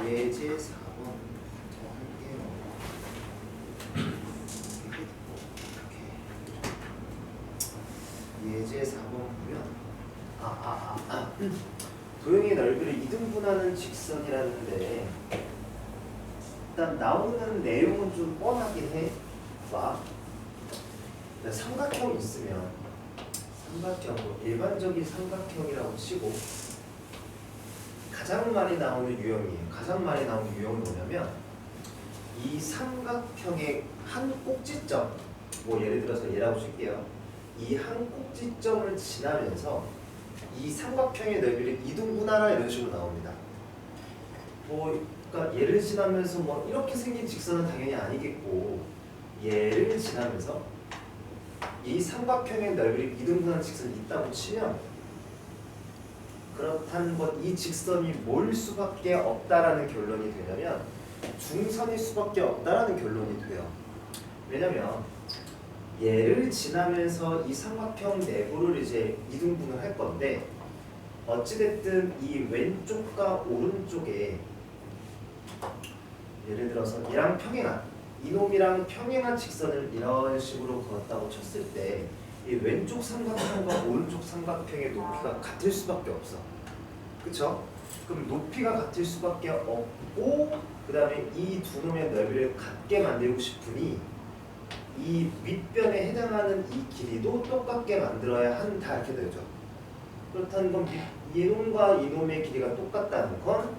예제 4번 더 할게요. 예제 4번 보면 도형의 넓이를 이등분하는 직선이라는데 일단 나오는 내용은 좀 뻔하긴 해. 봐. 삼각형이 있으면 삼각형, 일반적인 삼각형이라고 치고 가장 많이 나오는 유형이에요. 가장 많이 나오는 유형은 뭐냐면 이 삼각형의 한 꼭지점, 뭐 예를 들어서 얘라고 칠게요. 이 한 꼭지점을 지나면서 이 삼각형의 넓이를 이등분하라 이런 식으로 나옵니다. 그러니까 얘를 지나면서 뭐 이렇게 생긴 직선은 당연히 아니겠고 얘를 지나면서 이 삼각형의 넓이를 이등분하는 직선이 있다고 치면 그렇다는 건 이 직선이 뭘 수밖에 없다라는 결론이 되냐면 중선일 수밖에 없다라는 결론이 돼요. 왜냐면 얘를 지나면서 이 삼각형 내부를 이제 이등분을 할 건데 어찌됐든 이 왼쪽과 오른쪽에 예를 들어서 얘랑 평행한 이놈이랑 평행한 직선을 이런 식으로 그었다고 쳤을 때 이 왼쪽 삼각형과 오른쪽 삼각형의 높이가 같을 수밖에 없어. 그쵸? 그럼 높이가 같을 수밖에 없고 그 다음에 이 두 놈의 넓이를 같게 만들고 싶으니 이 윗변에 해당하는 이 길이도 똑같게 만들어야 한다 이렇게 되죠. 그렇다는 건 이놈과 이놈의 길이가 똑같다는 건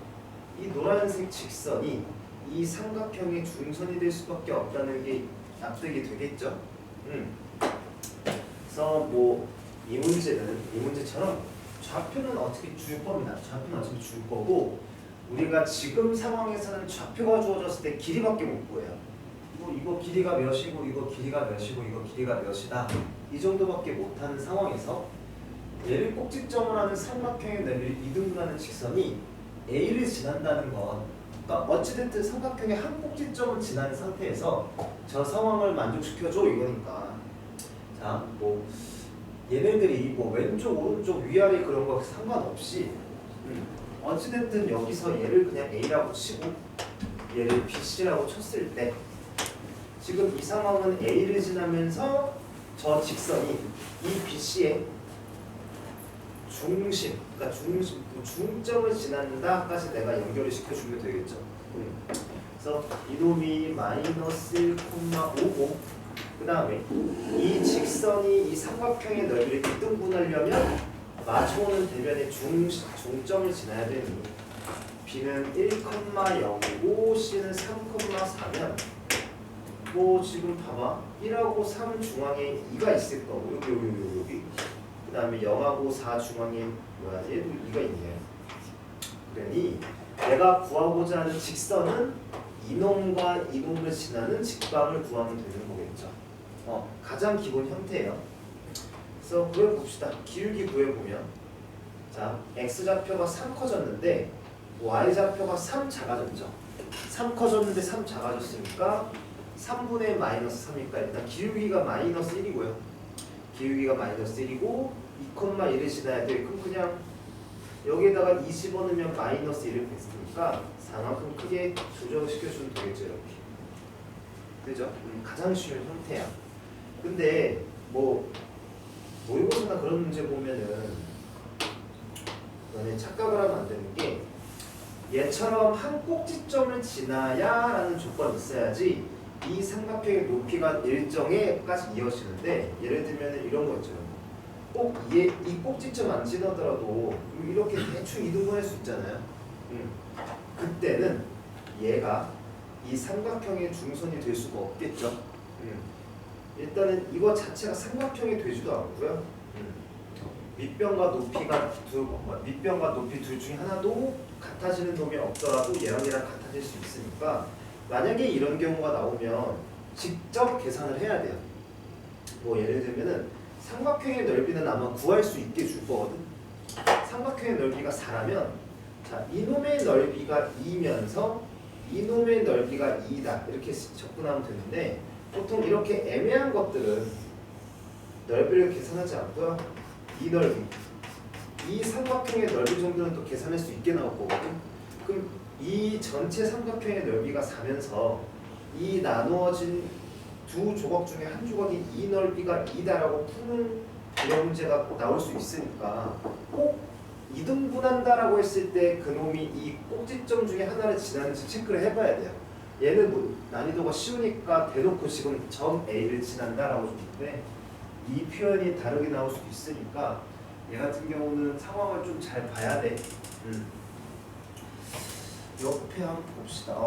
이 노란색 직선이 이 삼각형의 중선이 될 수밖에 없다는 게 납득이 되겠죠. 그래서 뭐 이 문제처럼 좌표는 어떻게 줄 겁니다. 좌표는 어차피 줄 거고 우리가 지금 상황에서는 좌표가 주어졌을 때 길이밖에 못 구해요. 이거 길이가 몇이고 이거 길이가 몇이고 이거 길이가 몇이다 이 정도밖에 못하는 상황에서 얘를 꼭지점을 하는 삼각형의 넓이를 이등분하는 직선이 A를 지난다는 건 그러니까 어찌됐든 삼각형의 한 꼭지점을 지난 상태에서 저 상황을 만족시켜줘 이거니까 자 뭐 얘네들이 뭐 왼쪽 오른쪽 위아래 그런 거 상관없이 어찌됐든 여기서 얘를 그냥 A라고 치고 얘를 BC라고 쳤을 때 지금 이 상황은 A를 지나면서 저 직선이 이 BC의 중심, 그러니까 중점을 지난다까지 내가 연결을 시켜주면 되겠죠. 그래서 이놈이 마이너스 1,5고 그 다음에 이 직선이 이 삼각형의 넓이를 이등분하려면 마주오는 대변의 중점을 지나야 되니 B는 1,0이고 C는 3,4면 뭐 지금 봐봐 1하고 3 중앙에 2가 있을 거고 여기 그 다음에 0하고 4 중앙에 뭐야 얘도 2가 있네요. 그러니 내가 구하고자 하는 직선은 이놈과 이놈을 지나는 직방을 구하면 되는 거겠죠. 가장 기본 형태예요. 그래서 구해봅시다. 기울기 구해보면 자 x좌표가 3 커졌는데 y좌표가 3 작아졌죠. 3 커졌는데 3 작아졌으니까 3분의 마이너스 3이니까 일단 기울기가 마이너스 1이고요. 기울기가 마이너스 1이고 2,1을 지나야 돼. 그럼 그냥 여기에다가 2 집어넣으면 마이너스 1을 됐으니까 4만큼 크게 조정시켜주면 되겠죠. 이렇게 되죠? 가장 쉬운 형태야. 근데 뭐 모의고사나 그런 문제 보면은 너네 착각을 하면 안 되는 게 얘처럼 한 꼭지점을 지나야 라는 조건이 있어야지 이 삼각형의 높이가 일정에까지 이어지는데 예를 들면 이런 거 있죠. 꼭 이 꼭지점 안 지나더라도 이렇게 대충 이등분할 수 있잖아요. 그때는 얘가 이 삼각형의 중선이 될 수가 없겠죠. 일단은 이거 자체가 삼각형이 되지도 않고요. 밑변과 높이 둘 중에 하나도 같아지는 놈이 없더라도 얘랑 같아질 수 있으니까 만약에 이런 경우가 나오면 직접 계산을 해야 돼요. 뭐 예를 들면은 삼각형의 넓이는 아마 구할 수 있게 줄 거거든. 삼각형의 넓이가 4라면 자 이놈의 넓이가 2면서 이놈의 넓이가 2다 이렇게 접근하면 되는데 보통 이렇게 애매한 것들은 넓이를 계산하지 않고요. 이 넓이 이 삼각형의 넓이 정도는 또 계산할 수 있게 나올 거거든. 그럼 이 전체 삼각형의 넓이가 4면서 이 나누어진 두 조각 중에 한 조각이 이 넓이가 2다라고 푸는 이런 문제가 나올 수 있으니까 꼭 이등분한다라고 했을 때 그놈이 이 꼭지점 중에 하나를 지나는지 체크를 해봐야 돼요. 얘는 뭐 난이도가 쉬우니까 대놓고 지금 점 A를 지난다라고 줬는데 이 표현이 다르게 나올 수도 있으니까 얘 같은 경우는 상황을 좀 잘 봐야 돼. 옆에 한번 봅시다.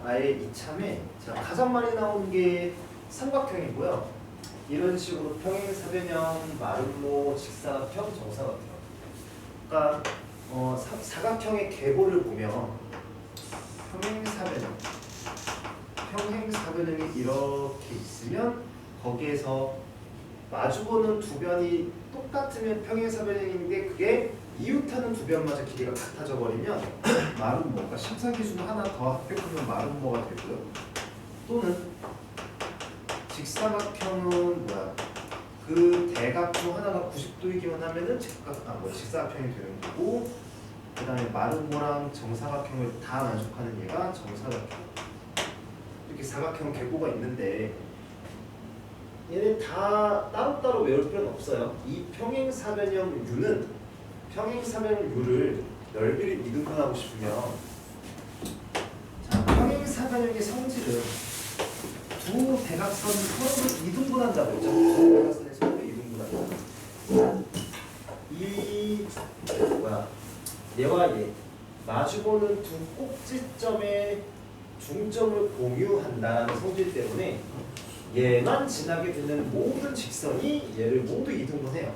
아예 이참에 자, 가장 많이 나오는 게 삼각형이고요. 이런 식으로 평행사변형, 마름모, 직사각형, 정사각형. 그러니까 사각형의 계보를 보면 평행사변형이 이렇게 있으면 거기에서 마주보는 두 변이 똑같으면 평행사변형인데 그게 이웃하는 두 변마저 길이가 같아져 버리면 마름모, 그러니까 심사기준 하나 더 합격하면 마름모가 되고요. 또는 직사각형은 뭐야? 그 대각 중 하나가 90도이기만 하면은 직사각형이 되는 거고, 그 다음에 마름모랑 정사각형을 다 만족하는 얘가 정사각형. 이렇게 사각형 계보가 있는데 얘는 다 따로따로 외울 필요는 없어요. 이 평행사변형 U는 평행사변형 U를 넓이를 이등분하고 싶으면 자, 평행사변형의 성질은 두 대각선이 서로를 이등분한다고 했죠. 두 대각선이 서로를 이등분한다. 이 얘와 얘 마주보는 두 꼭지점의 중점을 공유한다는 성질 때문에 얘만 지나게 되는 모든 직선이 얘를 모두 이등분해요.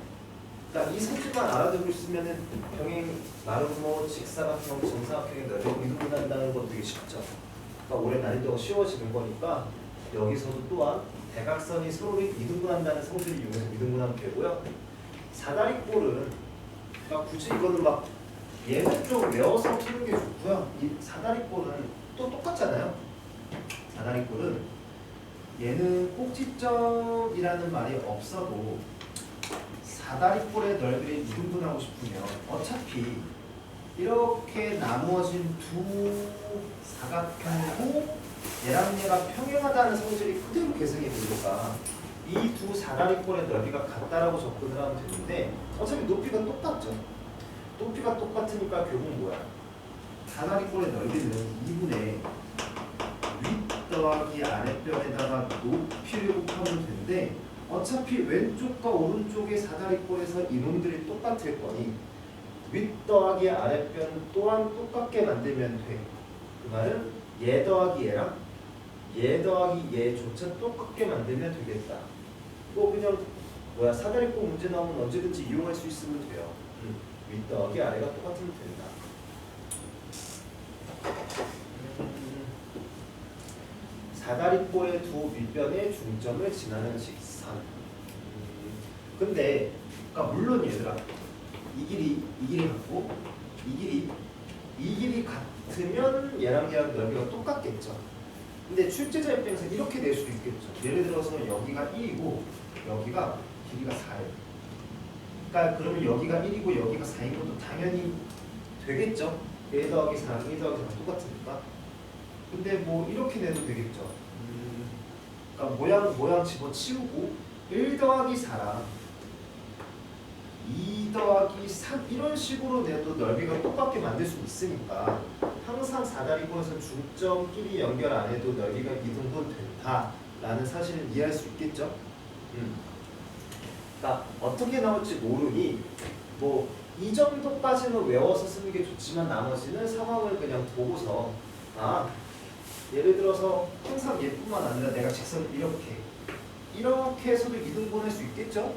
그러니까 이 성질만 알아두고 있으면은 평행, 마름모, 직사각형, 정사각형의 넓이를 이등분한다는 것도 되게 쉽죠. 그러니까 올해 난이도가 쉬워지는 거니까 여기서도 또한 대각선이 서로를 이등분한다는 성질을 이용해서 이등분하면 되고요. 사다리꼴은 그러니까 굳이 이거는 막 얘는 좀 외워서 푸는 게 좋고요. 이 사다리꼴은 또 똑같잖아요. 사다리꼴은 얘는 꼭지점이라는 말이 없어도 사다리꼴의 넓이를 이등분하고 싶으면 어차피 이렇게 나누어진 두 사각형이고 얘랑 얘가 평행하다는 성질이 그대로 계승이 되니까 이 두 사다리꼴의 넓이가 같다라고 접근을 하면 되는데 어차피 높이가 똑같죠. 높이가 똑같으니까 결국 뭐야? 사다리꼴의 넓이는 2분의 윗 더하기 아랫변에다가 높이를 곱하면 되는데 어차피 왼쪽과 오른쪽의 사다리꼴에서 이놈들이 똑같을 거니 윗 더하기 아랫변 또한 똑같게 만들면 돼. 그 말은 얘 더하기 얘랑 얘 더하기 얘조차 똑같게 만들면 되겠다. 뭐 그냥 사다리꼴 문제 나오면 언제든지 이용할 수 있으면 돼요. 윗 더하기 아래가 똑같으면 된다. 사다리꼴의 두 밑변의 중점을 지나는 직선. 근데 그러니까 물론 얘들아 이 길이 같고 이 길이 같으면 얘랑 넓이가 똑같겠죠. 근데 출제자 입장에서 이렇게 낼 수도 있겠죠. 예를 들어서 여기가 1이고 여기가 길이가 4예요. 그러니까 그러면 여기가 1이고 여기가 4인 것도 당연히 되겠죠. 1 더하기 4, 1 더하기 4가 똑같으니까. 근데 뭐 이렇게 내도 되겠죠. 그러니까 모양 집어치우고 1 더하기 4랑 2 더하기 3 이런 식으로 내도 넓이가 똑같게 만들 수 있으니까 항상 사다리꼴에서 중점끼리 연결 안 해도 넓이가 이등분 된다라는 사실을 이해할 수 있겠죠. 그러니까 어떻게 나올지 모르니 뭐 이 정도까지는 외워서 쓰는 게 좋지만 나머지는 상황을 그냥 보고서 예를 들어서 항상 얘뿐만 아니라 내가 직선을 이렇게 해서도 이등분할 수 있겠죠.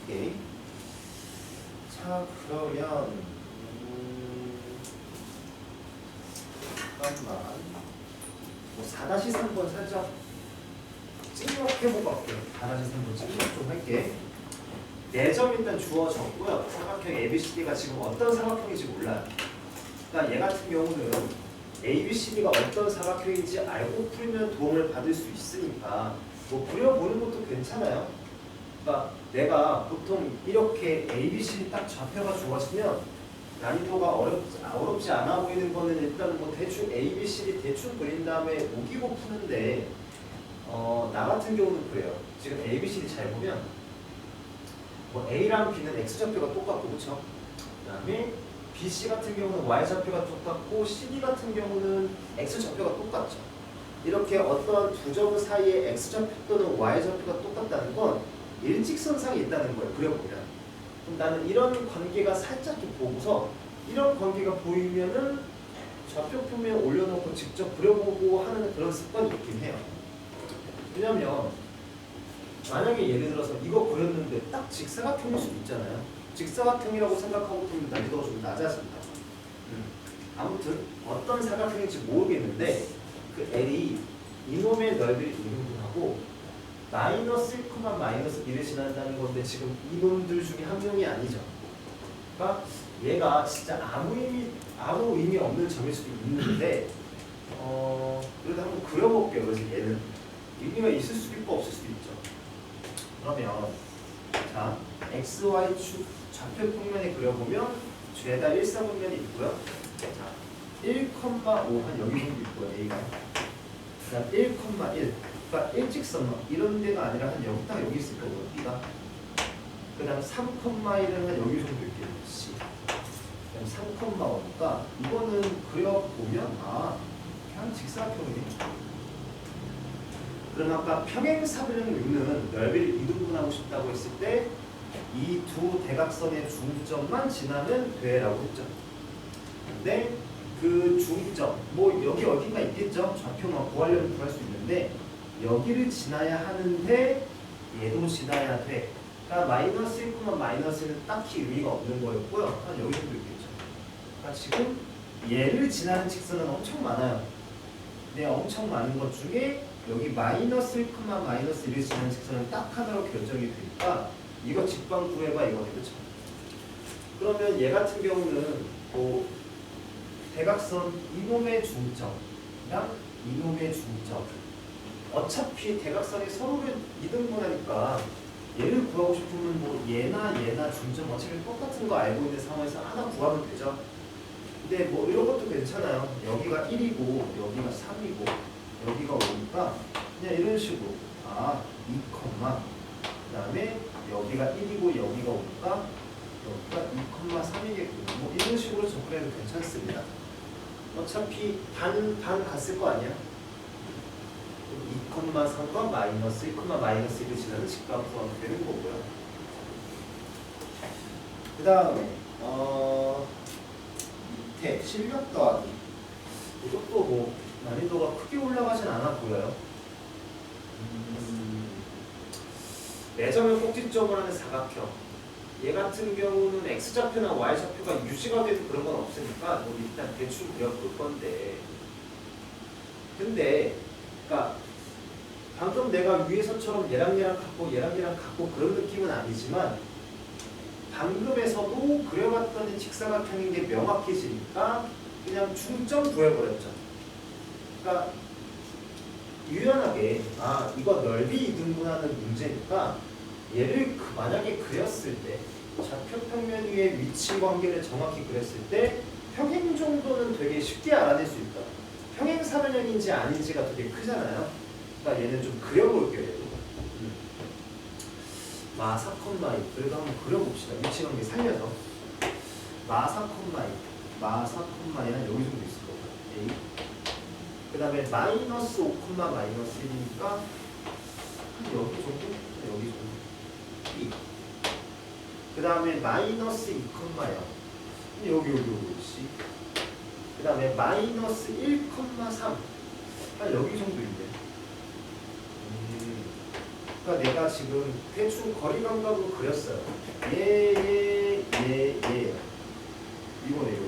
오케이. 자 그러면 잠깐만 4-3번 살짝 찍먹해보고 갈게요. 4-3번 찍먹 좀 할게. 4점 일단 주어졌고요. 삼각형 ABCD가 지금 어떤 삼각형인지 몰라요. 그러니까 얘 같은 경우는 ABCD가 어떤 사각형인지 알고 풀면 도움을 받을 수 있으니까 뭐 그려보는 것도 괜찮아요. 그러니까 내가 보통 이렇게 ABCD 딱 좌표가 주어지면 난이도가 어렵지 않아 보이는 거는 일단 뭐 대충 ABCD 대충 그린 다음에 우기고 푸는데 나 같은 경우는 그래요. 지금 ABCD 잘 보면 뭐 A랑 B는 X좌표가 똑같고 그쵸? 그 다음에 BC 같은 경우는 Y좌표가 똑같고 CD 같은 경우는 X좌표가 똑같죠. 이렇게 어떤 두 점 사이에 X좌표 또는 Y좌표가 똑같다는 건 일직선상에 있다는 거예요. 그려보면. 그럼 나는 이런 관계가 살짝 좀 보고서 이런 관계가 보이면은 좌표 표면에 올려놓고 직접 그려보고 하는 그런 습관이 있긴 해요. 왜냐면 만약에 예를 들어서 이거 그렸는데 딱 직사각형일 수도 있잖아요. 직사각형이라고 생각하고 보면 난이도가 좀 낮아진다. 아무튼 어떤 사각형인지 모르겠는데 그 L이 이놈의 넓이를 이분하고 마이너스 1, 마이너스 1을 지난다는 건데 지금 이놈들 중에 한 명이 아니죠. 그러니까 얘가 진짜 아무 의미 없는 점일 수도 있는데 그래도 한번 그려볼게요. 그래서 얘는 의미가 있을 수도 있고 없을 수도 있죠. 그러면 자 XY축 좌표 평면에 그려보면 죄다 일사분면이 있고요. 자 1,5 한 여기 정도 있고요. A가 그 다음 1,1 그러니까 일직선 이런 데가 아니라 한 여기 딱 여기 있을 거고요. B가 그 다음 3,1은 한 여기 정도 있겠네요. C 그 다음 3,5니까 이거는 그려보면 그냥 직사각형이네. 그럼 아까 평행사변형유는 넓이를 이등분하고 싶다고 했을 때 이 두 대각선의 중점만 지나면 돼라고 했죠. 근데 그 중점 뭐 여기 어딘가 있겠죠. 좌표만 구하려면 구할 수 있는데 여기를 지나야 하는데 얘도 지나야 돼. 그러니까 마이너스 1, 마이너스는 딱히 의미가 없는 거였고요. 한 여기 정도 있겠죠. 그러니까 지금 얘를 지나는 직선은 엄청 많아요. 근데 엄청 많은 것 중에 여기 마이너스 1, 마이너스 1을 지나는 직선은 딱 하나로 결정이 되니까 이거 직방 구해봐 이거네. 그렇죠? 그러면 얘 같은 경우는 뭐 대각선 이놈의 중점이랑 이놈의 중점 어차피 대각선이 서로를 이등분하니까 얘를 구하고 싶으면 뭐 얘나 중점 어차피 똑같은 거 알고 있는 상황에서 하나 구하면 되죠. 근데 뭐 이런 것도 괜찮아요. 여기가 1이고 여기가 3이고 여기가 5니까 그냥 이런 식으로 2, 그 다음에 여기가 1이고 여기가 5니까 여기가 2,3이겠군요. 뭐 이런 식으로 접근해도 괜찮습니다. 어차피 반 갔을 거 아니야? 2,3과 마이너스 1, 마이너스 1을 지나는 직각 구하면 되는 거고요. 그 다음에 밑에 실력 더하기 이것도 뭐 난이도가 크게 올라가진 않아 보여요. 매점을 꼭지점을 하는 사각형 얘 같은 경우는 X좌표나 Y좌표가 유지가 돼도 그런 건 없으니까 뭐 일단 대충 그려볼 건데 근데 그러니까 방금 내가 위에서처럼 얘랑 같고 그런 느낌은 아니지만 방금에서도 그려봤더니 직사각형인 게 명확해지니까 그냥 중점 구해버렸죠. 그러니까 유연하게 이거 넓이 이등분하는 문제니까 얘를 만약에 그렸을 때 좌표 평면 위에 위치 관계를 정확히 그렸을 때 평행 정도는 되게 쉽게 알아낼 수 있다. 평행사변형인지 아닌지가 되게 크잖아요. 그러니까 얘는 좀 그려볼게요. 얘도. 마사컨마이 그래도 한번 그려봅시다. 위치 관계 살려서 마사컨마이는 여기 정도 있을 거고요. A 그 다음에 마이너스 5, 마이너스 1이니까 여기 정도? 여기 정도. B 그 다음에 마이너스 2,0 여기 C 그 다음에 마이너스 1,3 여기 정도 있네. 그러니까 내가 지금 대충 거리 감각으로 그렸어요. 얘 이거네 이거.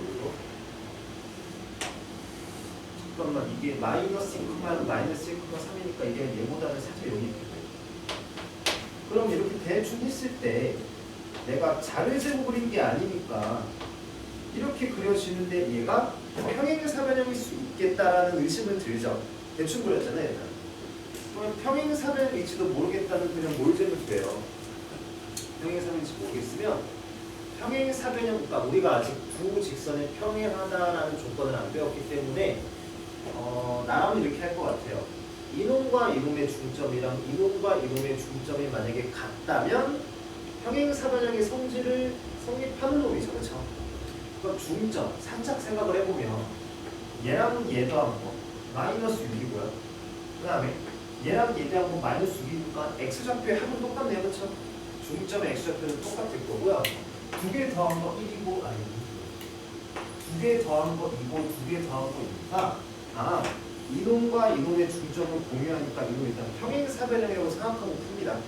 잠깐만 이게 마이너스 2,0 마이너스 1,3이니까 이게 얘보다는 살짝 여기 있겠네. 그럼 이렇게 대충 했을 때 내가 자를 재고 그린 게 아니니까 이렇게 그려지는데 얘가 평행사변형일 수 있겠다라는 의심은 들죠. 대충 그렸잖아요. 일단. 그러면 평행사변일지도 모르겠다는 그냥 뭘 재면 돼요. 평행사변인지 모르겠으면 평행사변형, 그러니까 우리가 아직 두 직선이 평행하다라는 조건을 안 배웠기 때문에 나라면 이렇게 할 것 같아요. 이놈과 이놈의 중점이랑 이놈과 이놈의 중점이 만약에 같다면 평행사변형의 성질을 성립하는 놈이죠, 그렇죠? 그럼 중점 살짝 생각을 해보면 얘랑 얘도 한번 마이너스 6이고요. 그 다음에 얘랑 얘도 한번 마이너스 6이니까 x좌표의 합은 똑같네요, 그렇죠? 중점의 x좌표는 똑같을 거고요. 두 개 더한 거 1이고 아니 두 개 더한 거 2고 두 개 더한 거 2니까 이놈과 이놈의 중점을 공유하니까 이놈이 일단 평행사변형이라고 생각하고 풉니다.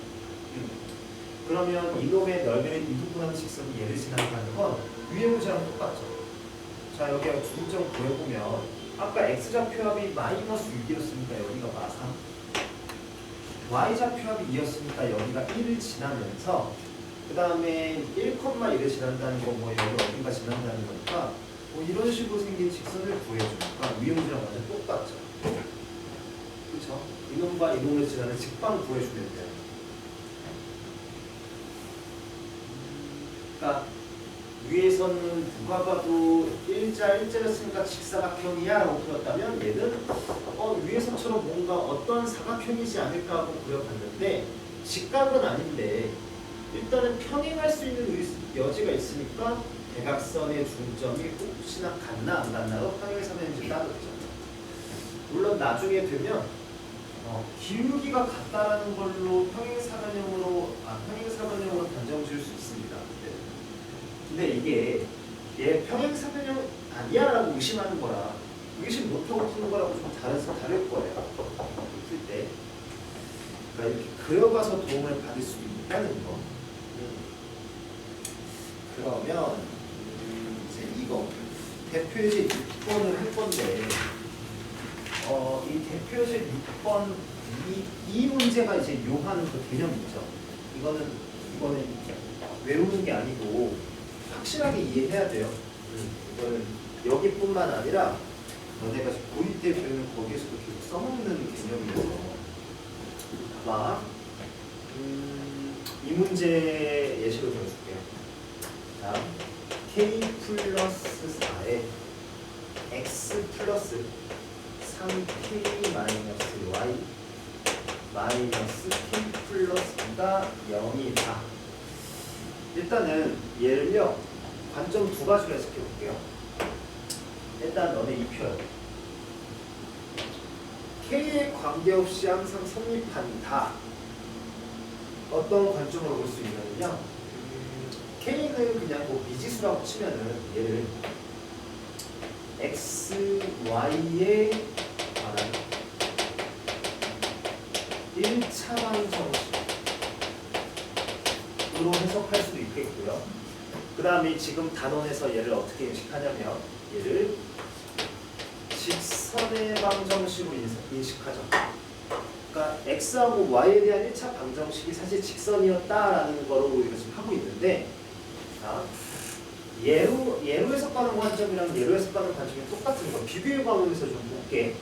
그러면 이놈의 넓이를 이분분하는 직선이 얘를 지나가는 건 위의 문제랑 똑같죠. 자, 여기가 중점 구해보면 아까 x좌표합이 마이너스 6이었으니까 여기가 마상, y좌표합이 2였으니까 여기가 1을 지나면서 그 다음에 1,1을 지난다는 거 뭐 여기 어딘가 지난다는 거니까 뭐 이런 식으로 생긴 직선을 구해주니까 위의 문제랑 완전 똑같죠. 그렇죠? 이놈과 이놈을 지나는 직방 구해주면 돼요. 그러니까 위에서는 누가 봐도 일자였으니까 직사각형이야 라고 그렸다면 얘는 위에서처럼 뭔가 어떤 사각형이지 않을까 하고 그려봤는데 직각은 아닌데 일단은 평행할 수 있는 여지가 있으니까 대각선의 중점이 혹시나 같나 안 같나로 평행사변인지 따졌죠. 물론 나중에 되면 기울기가 같다라는 걸로 평행사변형으로 단정 지을 수 있습니다. 근데 이게 얘 평행사변형 아니야라고 의심하는 거라 의심 못하고 푸는 거라고 좀 다를 거예요. 풀 때. 그러니까 이렇게 그려가서 도움을 받을 수 있다는 거. 그러면 이제 이거 대표예제 6번을 할 건데 이 대표예제 6번 이 문제가 이제 묘한 그 개념이죠. 이거는 외우는 게 아니고 확실하게 이해해야 돼요. 이거는 여기뿐만 아니라 너네가 고2 때 배우는 거기에서도 계속 써먹는 개념이어서 아마 이 문제 예시로 들어줄게요. 자, k 플러스 4에 x 플러스 3k 마이너스 y 마이너스 k 플러스 2가 0이다. 일단은 얘를요 관점 두 가지로 해석해 볼게요. 일단 너네 입혀요. k에 관계없이 항상 성립한다. 어떤 관점으로 볼 수 있냐면요. k는 그냥 뭐 미지수라고 치면은 얘를 x, y에 관한 1차 방정식으로 해석할 수도 있겠고요. 그 다음에 지금 단원에서 얘를 어떻게 인식하냐면 얘를 직선의 방정식으로 인식하죠. 그러니까 x하고 y에 대한 1차 방정식이 사실 직선이었다라는 거로 우리가 지금 하고 있는데, 자, 얘로 해석하는 관점이랑 얘로 해석하는 관점이 똑같은 거 비교해 가면서 좀 볼게.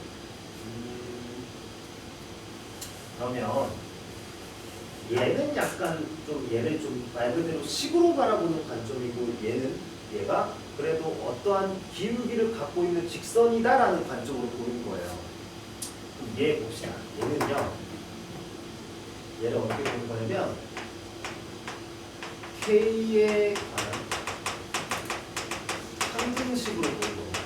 그러면 얘는 약간 좀 얘를 좀 말 그대로 식으로 바라보는 관점이고 얘가 그래도 어떠한 기울기를 갖고 있는 직선이다라는 관점으로 보는 거예요. 그럼 얘 봅시다. 얘는요. 얘를 어떻게 보는 거냐면 K에 관한 항등식으로 보는 겁니다.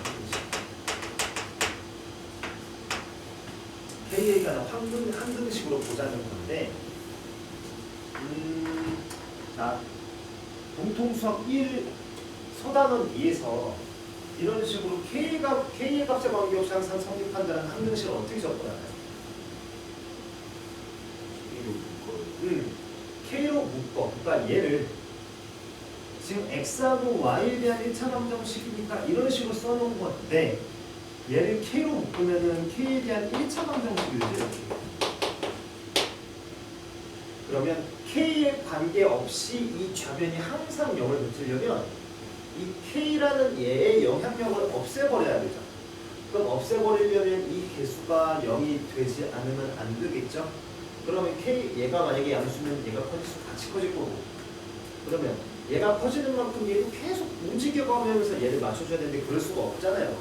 K에 관한 항등식으로 보자는 건데 자, 공통수학 1 서단원 2에서 이런 식으로 K의 값에 관계없이 항상 성립한다는 항등식을 어떻게 접근하나요? K로 묶어. 그러니까 얘를 지금 X하고 Y에 대한 1차 방정식이니까 이런 식으로 써놓은 건데 얘를 K로 묶으면은 K에 대한 1차 방정식이죠. 이렇게. 그러면 K에 관계없이 이 좌변이 항상 0을 붙으려면 이 K라는 얘의 영향력을 없애버려야 되죠. 그럼 없애버리려면 이 개수가 0이 되지 않으면 안 되겠죠. 그러면 K, 얘가 만약에 양수면 얘가 커질수록 같이 커질 거고 그러면 얘가 커지는 만큼 얘도 계속 움직여가면서 얘를 맞춰줘야 되는데 그럴 수가 없잖아요.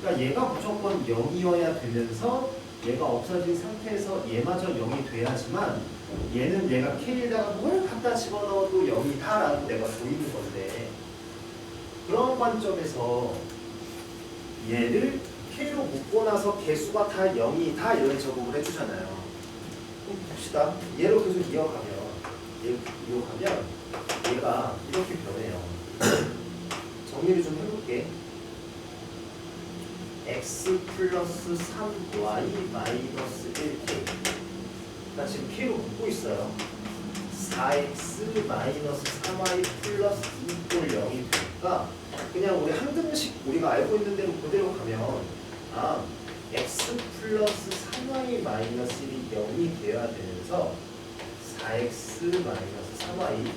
그러니까 얘가 무조건 0이어야 되면서 얘가 없어진 상태에서 얘마저 0이 돼야지만 얘는 얘가 K에다가 뭘 갖다 집어넣어도 0이다라는 데가 보이는 건데 그런 관점에서 얘를 K로 묶고 나서 개수가 다 0이다 이런 적용을 해주잖아요. 그럼 봅시다. 얘로 계속 이어가면 얘가 이렇게 변해요. 정리를 좀 해볼게. x 플러스 3y 마이너스 1k. 나 지금 k로 묶고 있어요. 4x 마이너스 3y 플러스 2꼴 0이 되니까 그냥 우리 한 등식 우리가 알고 있는 대로 그대로 가면 x 플러스 3y 마이너스 1이 0이 되어야 되면서 4x 마이너스 3y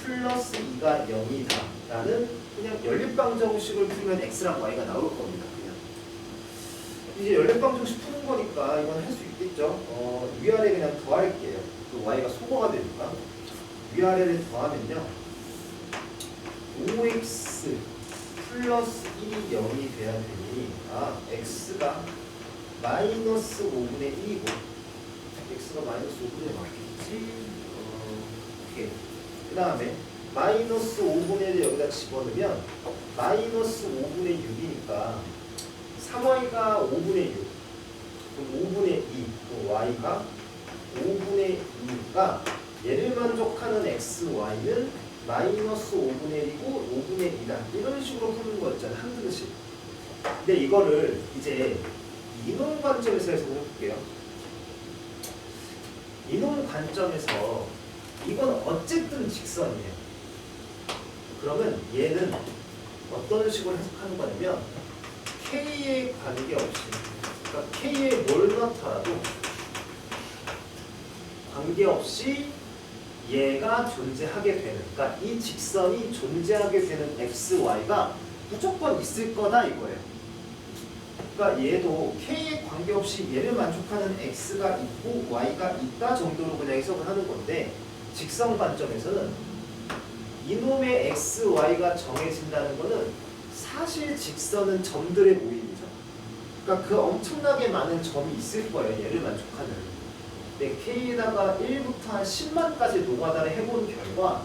플러스 2가 0이다 라는 그냥 연립방정식을 풀면 x랑 y가 나올 겁니다. 그냥 이제 연립방정식 푸는 거니까 이건 할 수 있겠죠. 위아래 그냥 더할게요. 그 y가 소거가 되니까 위아래를 더하면요 5x 플러스 1이 0이 돼야 되니 x가 마이너스 5분의 1이고 x가 마이너스 5분의 1 맞겠지? 오케이. 그 다음에 마이너스 5분의 1을 여기다 집어넣으면 마이너스 5분의 6이니까 3y가 5분의 6 그럼 5분의 2 그럼 y가 5분의 2니까 얘를 만족하는 x, y는 마이너스 5분의 1이고 5분의 2다 이런 식으로 푸는 거 있잖아요. 한 등식. 근데 이거를 이제 이놈 관점에서 해서 해볼게요. 이놈 관점에서 이건 어쨌든 직선이에요. 그러면 얘는 어떤 식으로 해석하는 거냐면 K에 관계없이 그러니까 K에 뭘 넣더라도 관계없이 얘가 존재하게 되는 그러니까 이 직선이 존재하게 되는 x, y가 무조건 있을 거다 이거예요. 그러니까 얘도 K에 관계없이 얘를 만족하는 x가 있고 y가 있다 정도로 그냥 해석을 하는 건데 직선 관점에서는 이놈의 x, y가 정해진다는 거는 사실 직선은 점들의 모임이죠. 그러니까 그 엄청나게 많은 점이 있을 거예요. 얘를 만족하는. 근데 K에다가 1부터 한 10만까지 노가다를 해본 결과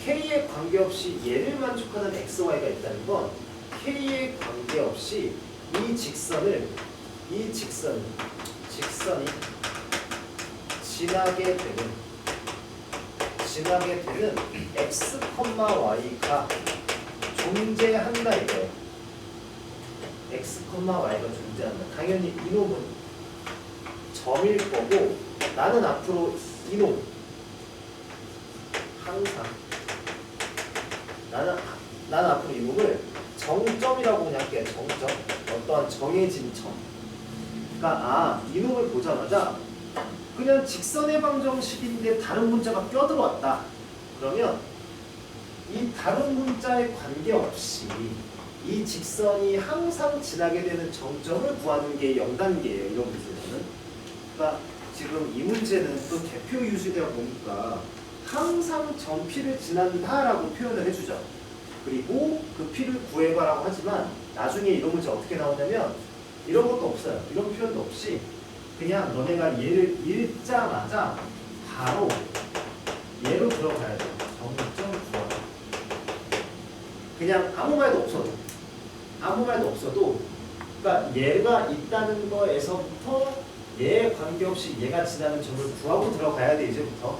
K에 관계없이 얘를 만족하는 x, y가 있다는 건 K에 관계없이 이 직선이 지나게 되는 x, y가 존재한다 이거예요. x, y가 존재한다. 당연히 이놈은 점일 거고 나는 앞으로 이놈 항상 나는 앞으로 이놈을 정점이라고 그냥 할게요. 정점. 어떠한 정해진 점. 그러니까 이놈을 보자마자 그냥 직선의 방정식인데 다른 문자가 껴들어왔다. 그러면 이 다른 문자에 관계없이 이 직선이 항상 지나게 되는 정점을 구하는 게 0단계예요. 이런 문제는. 그러니까 지금 이 문제는 또 대표 유수되어 보니까 항상 점 P를 지난다라고 표현을 해주죠. 그리고 그 P를 구해봐라고 하지만 나중에 이런 문제 어떻게 나오냐면 이런 것도 없어요. 이런 표현도 없이 그냥 너네가 얘를 읽자마자 바로 얘로 들어가야 돼. 정점 구하라. 그냥 아무 말도 없어도 그러니까 얘가 있다는 거에서부터 얘에 관계없이 얘가 지나는 점을 구하고 들어가야 돼 이제부터.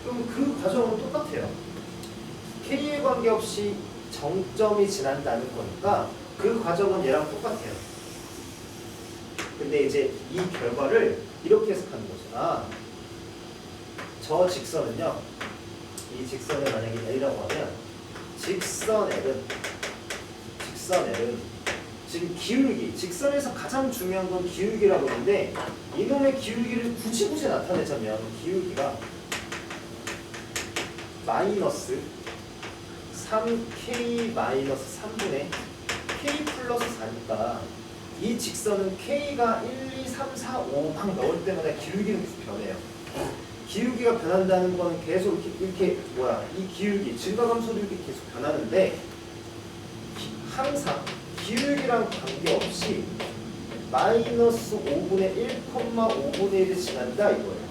그럼 그 과정은 똑같아요. K에 관계없이 정점이 지난다는 거니까 그 과정은 얘랑 똑같아요. 근데 이제 이 결과를 이렇게 해석하는 거죠. 저 직선은요. 이 직선을 만약에 L이라고 하면 직선 L은 지금 기울기, 직선에서 가장 중요한 건 기울기라고 하는데 이놈의 기울기를 굳이 나타내자면 기울기가 마이너스 3k 마이너스 3분의 k 플러스 4니까 이 직선은 k가 1, 2, 3, 4, 5 막 넣을 때마다 기울기는 변해요. 기울기가 변한다는 거는 계속 이렇게 이 기울기 증가감소도 이렇게 계속 변하는데 항상 기울기랑 관계없이 마이너스 5분의 1, 5분의 1이 지난다 이거예요.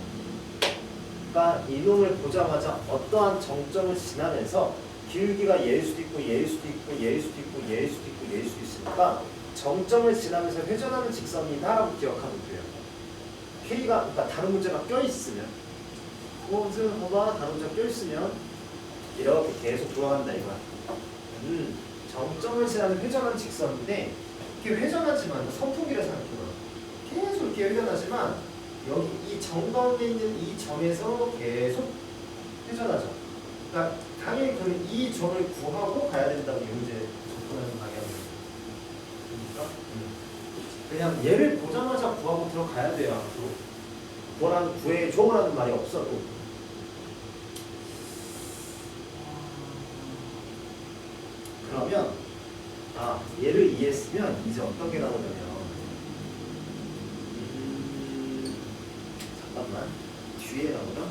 그러니까 이놈을 보자마자 어떠한 정점을 지나면서 기울기가 얘일 수도 있고 얘일 수도 있고 얘일 수도 있고 얘일 수도 있고 얘일 수도 있으니까 정점을 지나면서 회전하는 직선이다라고 기억하면 돼요. K가 그러니까 다른 문제가 껴있으면 봐봐 다른 문제가 껴있으면 이렇게 계속 돌아간다 이거야. 정점을 지나면 회전하는 직선인데 이렇게 회전하지만 선풍기를 생각해봐요. 계속 이렇게 회전하지만 여기 이 정가운데 있는 이 점에서 계속 회전하죠. 그러니까 당연히 그러면 이 점을 구하고 가야 된다고 이 문제 접근하는 방향입니다. 그러니까 그냥 얘를 보자마자 구하고 들어가야 돼요. 앞으로 뭐라는 구해줘라는 말이 없어도 그러면 얘를 이해했으면 이제 어떤 게 나오냐면 잠깐만 뒤에 나오나?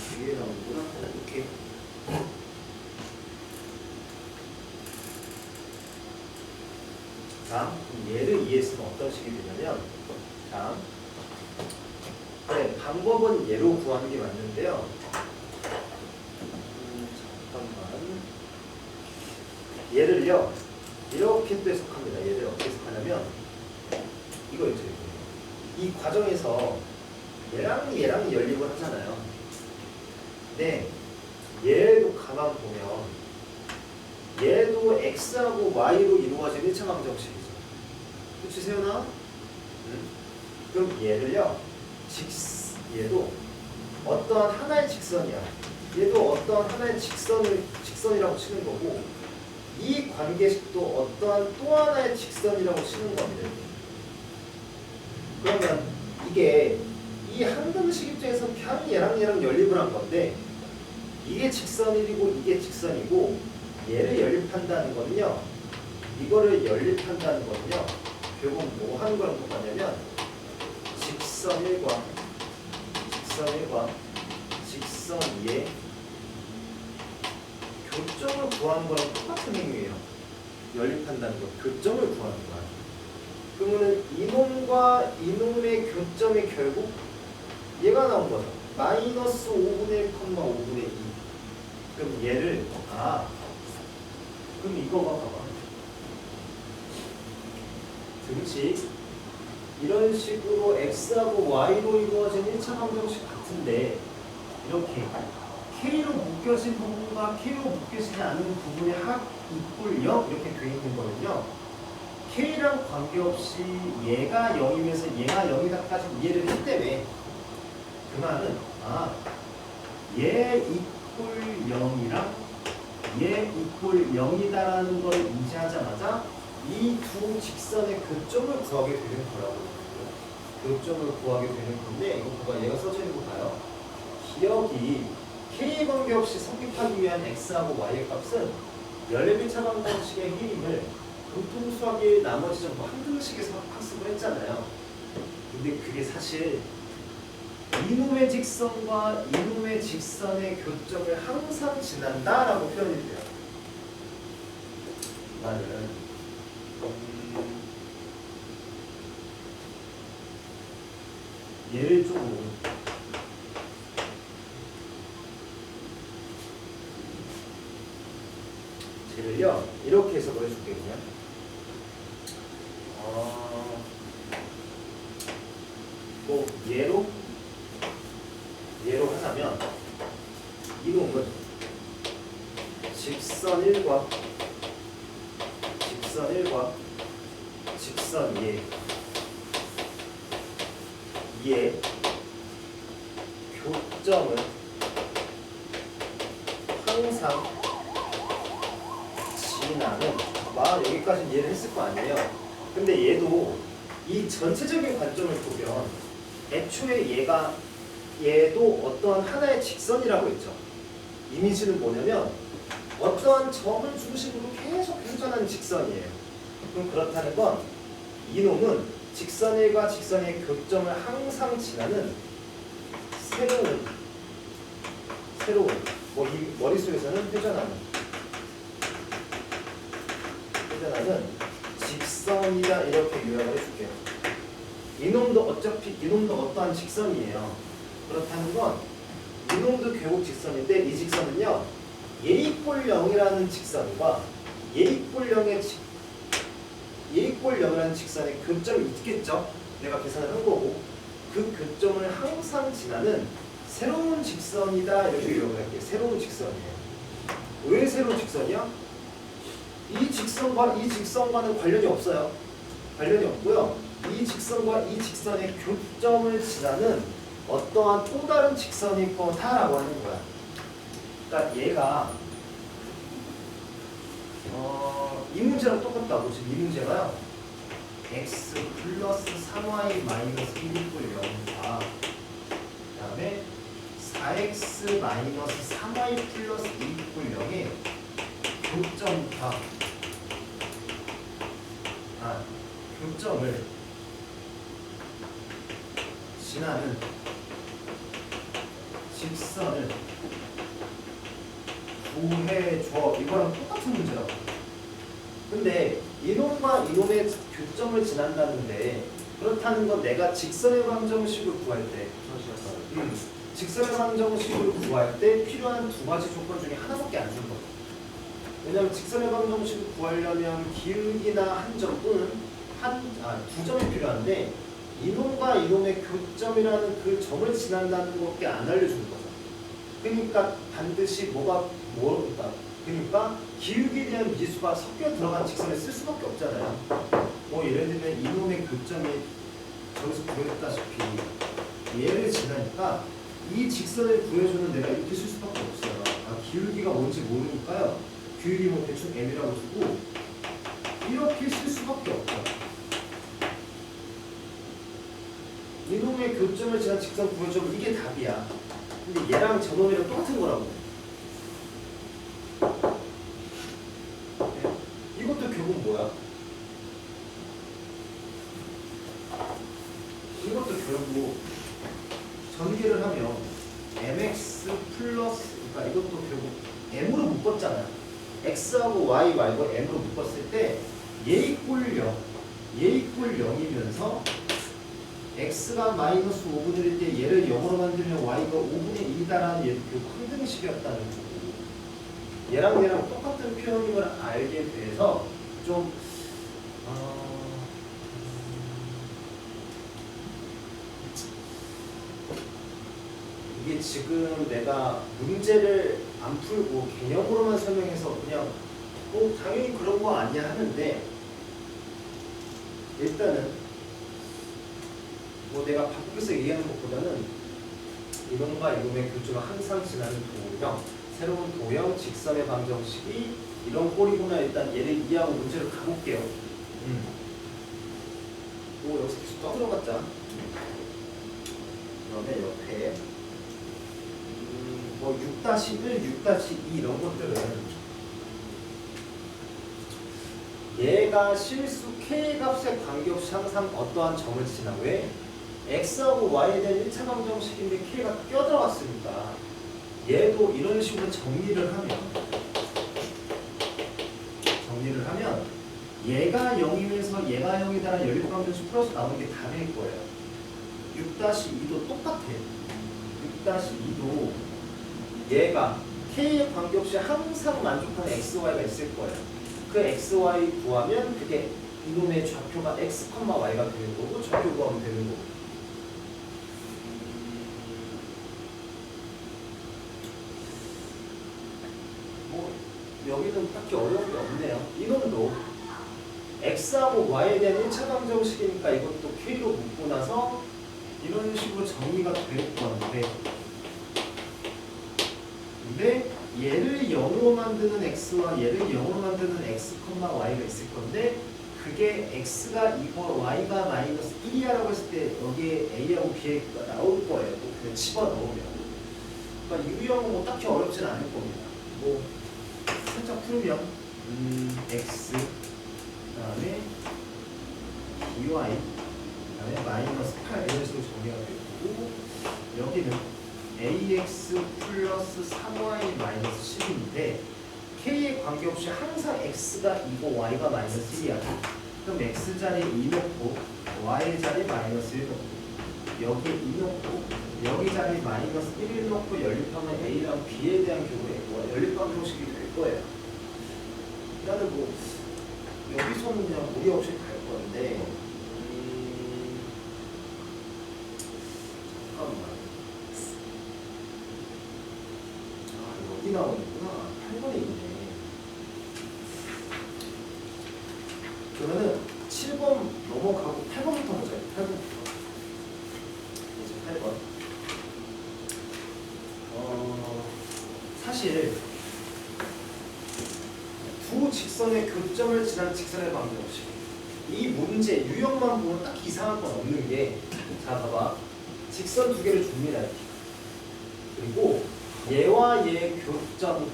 뒤에 나오구나. 이렇게 자, 얘를 이해했으면 어떤 식이 되냐면 자, 방법은 얘로 구하는 게 맞는데요. 잠깐만 얘를요 이렇게 또 해석합니다. 얘를 어떻게 해석하냐면 이거 있죠. 이 과정에서 얘랑 연립을 하잖아요. 근데 얘도 가만 보면 얘도 x하고 y로 이루어진 1차 방정식이죠. 그치 세연아? 그럼 얘를요 얘도 어떠한 하나의 직선이야. 얘도 어떠한 하나의 직선이라고 치는 거고 이 관계식도 어떠한 또 하나의 직선이라고 치는 겁니다. 그러면 이게 이 항등식 입장에서 그냥 얘랑 연립을 한 건데 이게 직선이고 이게 직선이고 얘를 연립한다는 거는요. 이거를 연립한다는 거는요. 결국 뭐 하는 거랑 똑같냐면 직선 1과 직선 2의 교점을 구하는 거랑 똑같은 행위예요. 연립한다는 거, 교점을 구하는 거야. 그러면은 이놈과 이놈의 교점이 결국 얘가 나온 거죠. 마이너스 5분의 1, 5분의 2. 그럼 얘를 그럼 이거 봐봐. 등식 이런 식으로 x하고 y로 이루어진 1차 방정식 같은데 이렇게 k로 묶여진 부분과 k로 묶여지지 않은 부분의 합 이꼴 0 이렇게 돼 있는 거는요. k랑 관계없이 얘가 0이면서 얘가 0이다까지 이해를 했다며. 그 말은 얘 이꼴 0이랑 얘 이꼴 0이다라는 걸 인지하자마자 이 두 직선의 교점을 구하게 되는 거라고. 교점을 구하게 되는 건데 이거 봐봐. 얘가 써져 있는 거 봐요. 기억이 k 관계없이 섭입하기 위한 x하고 y의 값은 연립 1차 방정식의 힘을 공통수학의 나머지 전부 항등식에서 학습을 했잖아요. 근데 그게 사실 이놈의 직선과 이놈의 직선의 교점을 항상 지난다라고 표현이 돼요. 말은 얘를 좀 쟤를요 이렇게 해석을 해줄게요. 그냥 뭐 얘로 하자면 이놈은 직선 1과 직선 2의 교점은 항상 지나는 여기까지 이해를 했을 거 아니에요. 근데 얘도 이 전체적인 관점을 보면 애초에 얘도 어떠한 하나의 직선이라고 했죠. 이미지는 뭐냐면 어떠한 점을 중심으로 계속 회전하는 직선이에요. 그럼 그렇다는 건 이놈은 직선 1과 직선의 교점을 항상 지나는 새로운 뭐 이 머릿속에서는 회전하는 직선이다 이렇게 요약을 해줄게요. 이놈도 어떠한 직선이에요. 그렇다는 건 이놈도 결국 직선인데 이 직선은요 예이꼴 0이라는 직선과 예이꼴 0이라는 직선의 교점이 있겠죠. 내가 계산을 한 거고 그 교점을 항상 지나는 새로운 직선이다 이렇게 요약을 할게요. 새로운 직선이에요. 왜 새로운 직선이야? 이 직선과는 관련이 없어요. 관련이 없고요. 이 직선과 이 직선의 교점을 지나는 어떠한 또 다른 직선일 거다라고 하는 거야. 그러니까 얘가 이 문제랑 똑같다고. 지금 이 문제가요. x 플러스 3y 마이너스 1이고 0과 그 다음에 4x 마이너스 3y 플러스 2이고 0의 교점을 지나는 직선을 구해줘. 이거랑 똑같은 문제라고. 근데 이놈과 이놈의 교점을 지난다는데 그렇다는 건 내가 직선의 방정식을 구할 때 직선의 방정식을 구할 때 필요한 두 가지 조건 중에 하나밖에 안 준 거죠. 왜냐하면 직선의 방정식을 구하려면 기울기나 한 점 또는 두 점이 필요한데 이놈과 이놈의 교점이라는 그 점을 지난다는 것밖에 안 알려주는 거죠. 그러니까 반드시 그러니까 기울기에 대한 미수가 섞여 들어간 직선을 쓸 수밖에 없잖아요. 뭐 예를 들면 이놈의 교점이 저기서 구했다시피 얘를 지나니까 이 직선을 구해주는 내가 이렇게 쓸 수밖에 없어요. 기울기가 뭔지 모르니까요. 기울기 뭐 대충 m이라고 두고 이렇게 쓸 수밖에 없죠. 이놈의 교점을 지난 직선 구해주면 이게 답이야. 근데 얘랑 저놈이랑 똑같은 거라고. 이것도 결국 뭐야? 이것도 결국 전개를 하면 mx 플러스 그러니까 이것도 결국 m으로 묶었잖아요. x하고 y 말고 m으로 묶었을 때 얘 이꼴 0이면서 x가 마이너스 5분의 1일 때 얘를 0으로 만들면 y가 5분의 1이다라는 얘도 결국 항등식이었다는 거고 얘랑 똑같은 표현임을 알게 돼서 좀 이게 지금 내가 문제를 안 풀고 개념으로만 설명해서 그냥 당연히 그런 거 아니야 하는데 일단은 뭐 내가 바꾸면서 얘기하는 것보다는 이놈과 이놈의 교점을 항상 지나는 도형, 새로운 도형, 직선의 방정식이 이런 꼴이구나. 일단 얘를 이해하고 문제를 가볼게요. 여기서 계속 떠들어갔자. 그다음에 옆에 뭐 6-1, 6-2 이런 것들은 얘가 실수 k 값에 관계없이 항상 어떠한 점을 지나. 왜? x하고 y에 대한 1차 방정식인데 k가 껴들어갔으니까 얘도 이런 식으로 정리를 하면 얘가 0이면서 얘가 0이다라는 연립 방정식 풀어서 나오는 게 답일 거예요. 6-2도 똑같아요. 6-2도 얘가 k에 관계없이 항상 만족하는 x, y가 있을 거예요. 그 x, y 구하면 그게 이놈의 좌표가 x, y가 되는 거고 좌표 구하면 되는 거고. 뭐 여기는 딱히 어려운 게 없네요. 이놈도 x하고 y에 대한 1차 방정식이니까 이것도 k로 묶고 나서 이런 식으로 정리가 될 건데 근데 얘를 0으로 만드는 x와 얘를 0으로 만드는 x, y가 있을 건데 그게 x가 2고 y가 마이너스 1이야라고 했을 때 여기에 a하고 b가 나올 거예요. 또 그냥 집어넣으면. 그러니까 유형은 뭐 딱히 어렵진 않을 겁니다. 뭐 살짝 풀면 x 그다음에 by 그다음에 마이너스 8 이런 식으로 정리가 되고 여기는 ax 플러스 3y 마이너스 10인데 k에 관계없이 항상 x가 2고 y가 마이너스 1이야. 그럼 x 자리에 2 넣고 y 자리에 마이너스 1 넣고 여기에 2 넣고 여기 자리에 마이너스 1을 넣고 연립하면 a랑 b에 대한 경우에 연립방 형식이 될 거예요. 나는 뭐 여기서는 그냥 무리 없이 갈 건데 잠깐만. 여기 나오는구나. 8번에 있네. 그러면은 7번 넘어가고 8번부터 보자. 8번부터. 이제 8번. 사실 두 직선의 교점을 지난 직선의 방정식. 이 문제 유형만 보면 딱 이상한 건 없는 게, 자 봐봐. 직선 두 개를 줍니다. 이렇게. 그리고 얘와 얘 교점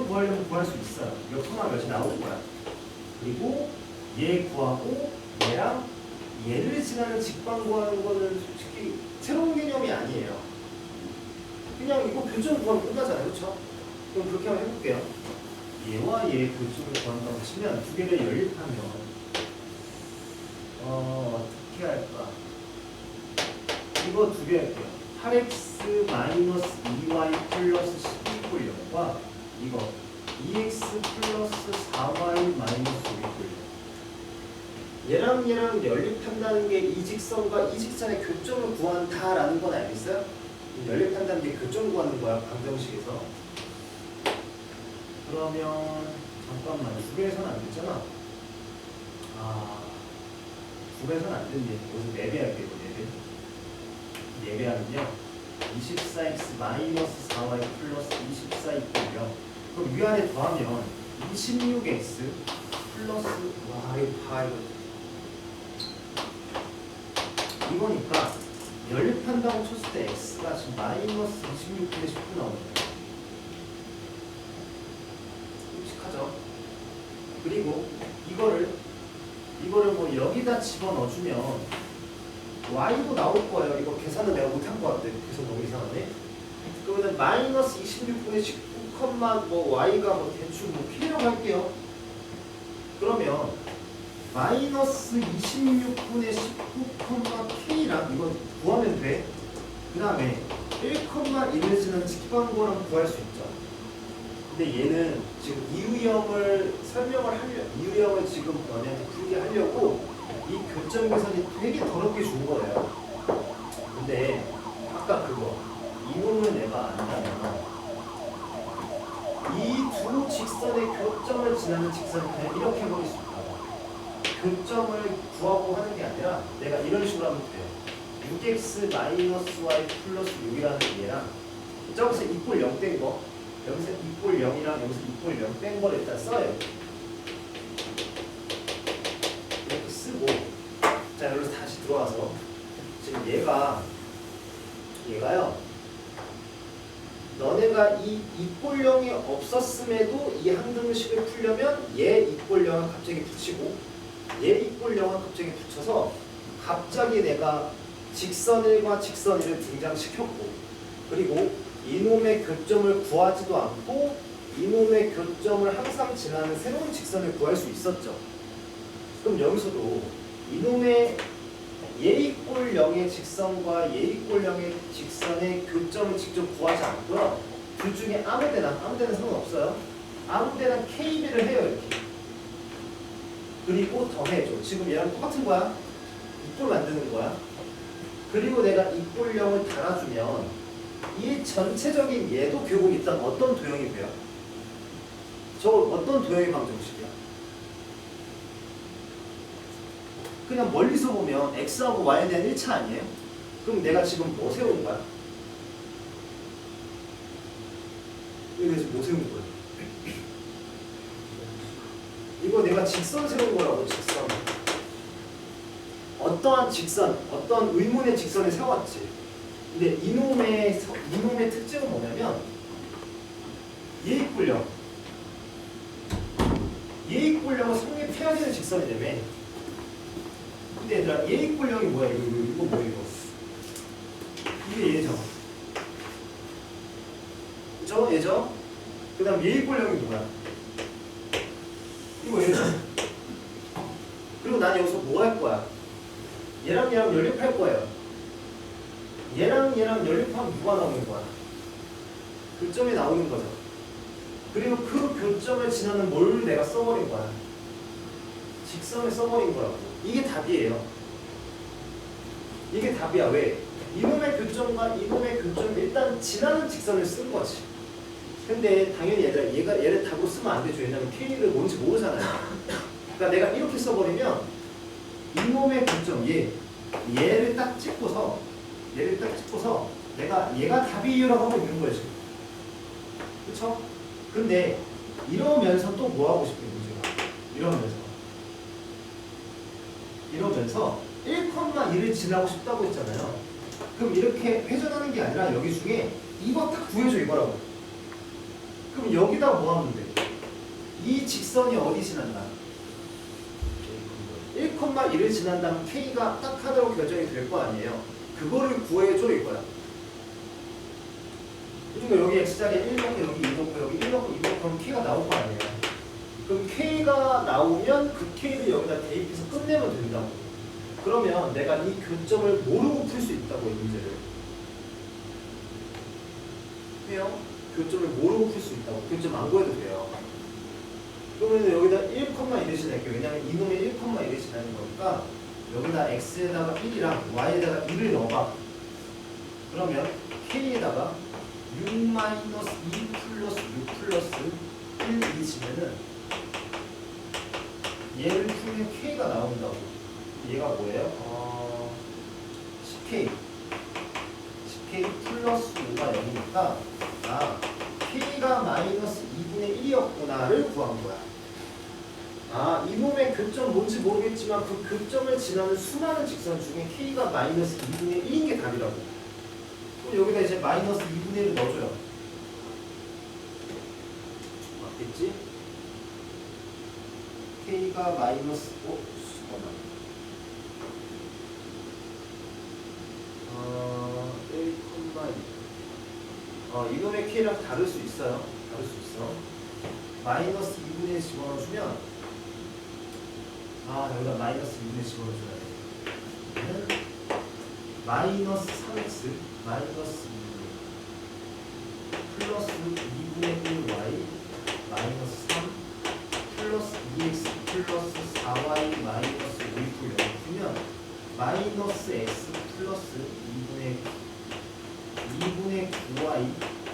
구하려면 구할 수 있어요. 몇 콤마 몇이 나올 거야. 그리고 얘 구하고 얘랑 얘를 지나는 직방 구하는 거는 솔직히 새로운 개념이 아니에요. 그냥 이거 교점 구하면 끝나잖아요. 그렇죠? 그럼 그렇게 한번 해볼게요. 얘와 얘 교점을 구한다고 치면 두 개를 연립하면 어떻게 할까? 이거 두 개 할게요. 8x 마이너스 2y 플러스 12꼴 0과 이거 2x 플러스 4y 마이너스 5꼴 0. 얘랑 연립한다는 게 이 직선과 이 직선의 교점을 구한다라는 건 알겠어요? 연립한다는 게 교점 구하는 거야, 방정식에서. 그러면 잠깐만, 2배에서는 안 됐잖아. 2배에서는 안 됐네. 여기서 4배 할게요. 4배. 4배하면요 24x 마이너스 4y 플러스 24 이꼴 0. 그럼 위아래 더하면 26x 플러스 이거니까 연립한다고 쳤을 때 x가 지금 마이너스 26분의 10분 나오는 거예요. 끔찍하죠? 그리고 이거를 뭐 여기다 집어넣어주면 y도 나올 거예요. 이거 계산은 내가 못한 것 같아. 계산 너무 이상하네. 그러면 마이너스 26분의 19, 뭐 y가 뭐 대충 뭐 p라고 할게요. 그러면 마이너스 26분의 19, k랑 이거 구하면 돼. 그 다음에 1,1을 지는 직방구랑 구할 수 있죠. 근데 얘는 지금 이유형을 이유형을 지금 풀게 하려고 이 교점 계산이 되게 더럽게 준 거예요. 근데 아까 그거 이놈을 내가 안다면 이 두 직선의 교점을 지나는 직선을 그냥 이렇게 해버릴 수 있다. 교점을 구하고 하는 게 아니라 내가 이런 식으로 하면 돼요. 6x 마이너스 y 플러스 6이라는 얘랑 저기서 2꼴 0 뺀 거, 여기서 2꼴 0이랑 여기서 2꼴 0 뺀 거를 일단 써요. 이렇게 쓰고, 자 여기서 다시 들어와서 지금 얘가요 너네가 이 이꼴형이 없었음에도 이 항등식을 풀려면 얘 이꼴형을 갑자기 붙이고 얘 이꼴형을 갑자기 붙여서 갑자기 내가 직선 1과 직선 1을 등장시켰고, 그리고 이놈의 교점을 구하지도 않고 이놈의 교점을 항상 지나는 새로운 직선을 구할 수 있었죠. 그럼 여기서도 이놈의 예이꼴 0의 직선과 예이꼴 0의 직선의 교점을 직접 구하지 않고요. 둘 중에 아무데나 상관없어요. 아무데나 KB를 해요. 이렇게. 그리고 더해줘. 지금 얘랑 똑같은 거야. 이꼴 만드는 거야. 그리고 내가 이꼴 0을 달아주면 이 전체적인 얘도 결국 일단 어떤 도형이 돼요? 저 어떤 도형의 방정식이야? 그냥 멀리서 보면 x하고 y에 대한 1차 아니에요? 그럼 내가 지금 뭐 세운 거야? 여기서 뭐 세운 거야? 이거 내가 직선 세운 거라고. 직선. 어떠한 직선, 어떤 의문의 직선을 세웠지. 근데 이놈의 특징은 뭐냐면 예이꼴 0. 예이꼴 0은 성립해야 되는 직선이라며. 근데 얘들아 예이꼴 0이 뭐야? 이거 뭐야 이거? 이게 얘죠. 그 다음 예입골령이 뭐야? 이거 얘죠. 그리고 난 여기서 뭐 할 거야? 얘랑 얘랑 연립할 거예요. 얘랑 얘랑 연립하면 누가 나오는 거야? 교점이 나오는 거죠. 그리고 그 교점을 지나는 뭘 내가 써버린 거야? 직선을 써버린 거라고. 이게 답이에요. 이게 답이야. 왜? 이놈의 교점과 이놈의 교점 일단 지나는 직선을 쓴 거지. 근데 당연히 얘를 답으로 쓰면 안 되죠. 왜냐면 K를 뭔지 모르잖아요. 그러니까 내가 이렇게 써버리면 이놈의 교점 얘를 딱 찍고서 얘가 답이라고 하고 있는 거예요 지금. 그쵸? 근데 이러면서 또 뭐 하고 싶은 문제가? 이러면서 1,1을 지나고 싶다고 했잖아요. 그럼 이렇게 회전하는 게 아니라 여기 중에 이거 딱 구해줘 이거라고. 그럼 여기다 뭐 하면 돼? 이 직선이 어디 지난다? 1,1을 지난다면 K가 딱 하나로 결정이 될 거 아니에요. 그거를 구해줘 이거야. 그러니까 여기 X자리에 1 넣고 여기 2 넣고 여기 1 넣고 2 넣고 그럼 K가 나올 거 아니에요. 그럼 K가 나오면 그 K를 여기다 대입해서 끝내면 된다고. 그러면 내가 이 교점을 모르고 풀 수 있다고 이 문제를. 해요? 교점을 모르고 풀 수 있다고. 교점 안 구해도 돼요. 그러면 여기다 1,1을 지낼게요. 왜냐면 이놈의 1,1을 지나는 거니까 여기다 X에다가 1이랑 Y에다가 2를 넣어봐. 그러면 K에다가 6-2 플러스 6 플러스 1, 2 지면은 얘를 풀면 K가 나온다고. 얘가 뭐예요? 10K 플러스 5가 0이니까 K가 마이너스 2분의 1이었구나를 구한 거야. 이놈의 교점 뭔지 모르겠지만 그 교점을 지나는 수많은 직선 중에 K가 마이너스 2분의 1인 게 답이라고. 그럼 여기다 이제 마이너스 2분의 1을 넣어줘요. 맞겠지? K가 마이너스 잠깐만. 1,2 이놈의 K랑 다를 수 있어요. 마이너스 2분의 1 집어넣어주면 여기다 마이너스 2분의 1 집어넣어줘야 돼. 얘는 마이너스 3x 마이너스 2 플러스 2분의 1y 마이너스 3 플러스 2x 플러스 4y 마이너스 5를 넣으면 마이너스 x 플러스 2분의 9y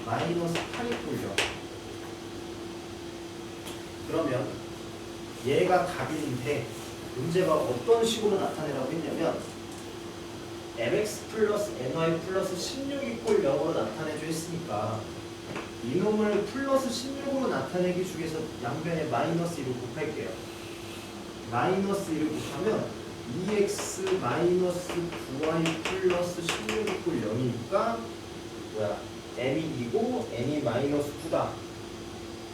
마이너스 8이 꼴려. 그러면 얘가 답인데 문제가 어떤 식으로 나타내라고 했냐면 mx 플러스 ny 플러스 16이 꼴 0으로 나타내줘 했으니까 이놈을 플러스 16으로 나타내기 중에서 양변에 마이너스 1을 곱할게요. 마이너스 1을 곱하면 2x 마이너스 9y 플러스 16이 꼴 0이니까 m이 2고 n이 마이너스 9다.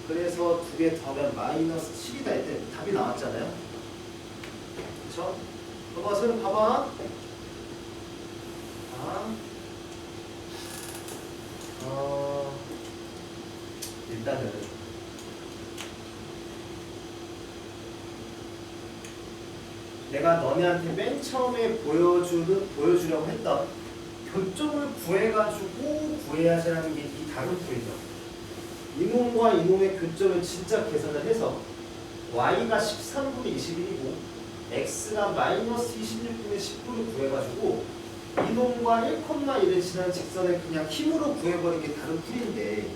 그래서 두 개 더하면 마이너스 7이다 했더니 답이 나왔잖아요. 그쵸? 봐봐, 선생님 봐봐. 일단은 내가 너네한테 맨 처음에 보여주려고 했던 교점을 구해가지고 구해야지라는 게 이 다른 풀이죠. 이놈과 이놈의 교점을 진짜 계산을 해서 y가 13분의 21이고 x가 마이너스 26분의 10분을 구해가지고 이놈과 1,1을 지난 직선을 그냥 힘으로 구해버린 게 다른 풀인데,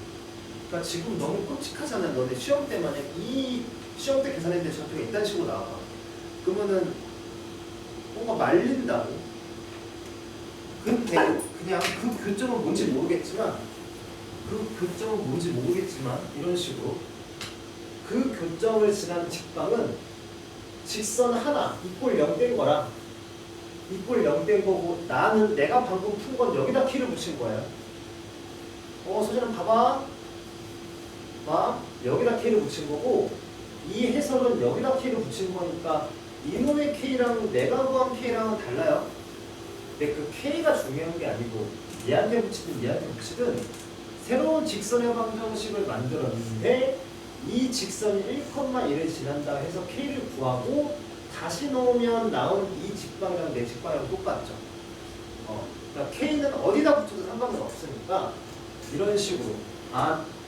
그러니까 지금 너무 끔찍하잖아요. 너네 시험 때 만약 이 시험 때 계산했는데 전통에 이딴 식으로 나와봐. 그러면은 뭔가 말린다고. 근데 그냥 그 교점은 뭔지 모르겠지만 이런 식으로 그 교점을 지난 직방은 직선 하나 이꼴 0 된 거랑 이꼴 0 된 거고, 내가 방금 푼 건 여기다 키를 붙인 거예요. 소진아 봐봐. 여기다 K를 붙인 거고, 이 해석은 여기다 K를 붙인 거니까 이놈의 K랑 내가 구한 K랑은 달라요. 근데 그 K가 중요한 게 아니고 얘한테 붙이든 얘한테 붙이든 새로운 직선의 방정식을 만들었는데 이 직선이 1,1을 지난다 해서 K를 구하고 다시 넣으면 나온 이 직방향 내 직방향 똑같죠. 그러니까 K는 어디다 붙여도 상관은 없으니까 이런 식으로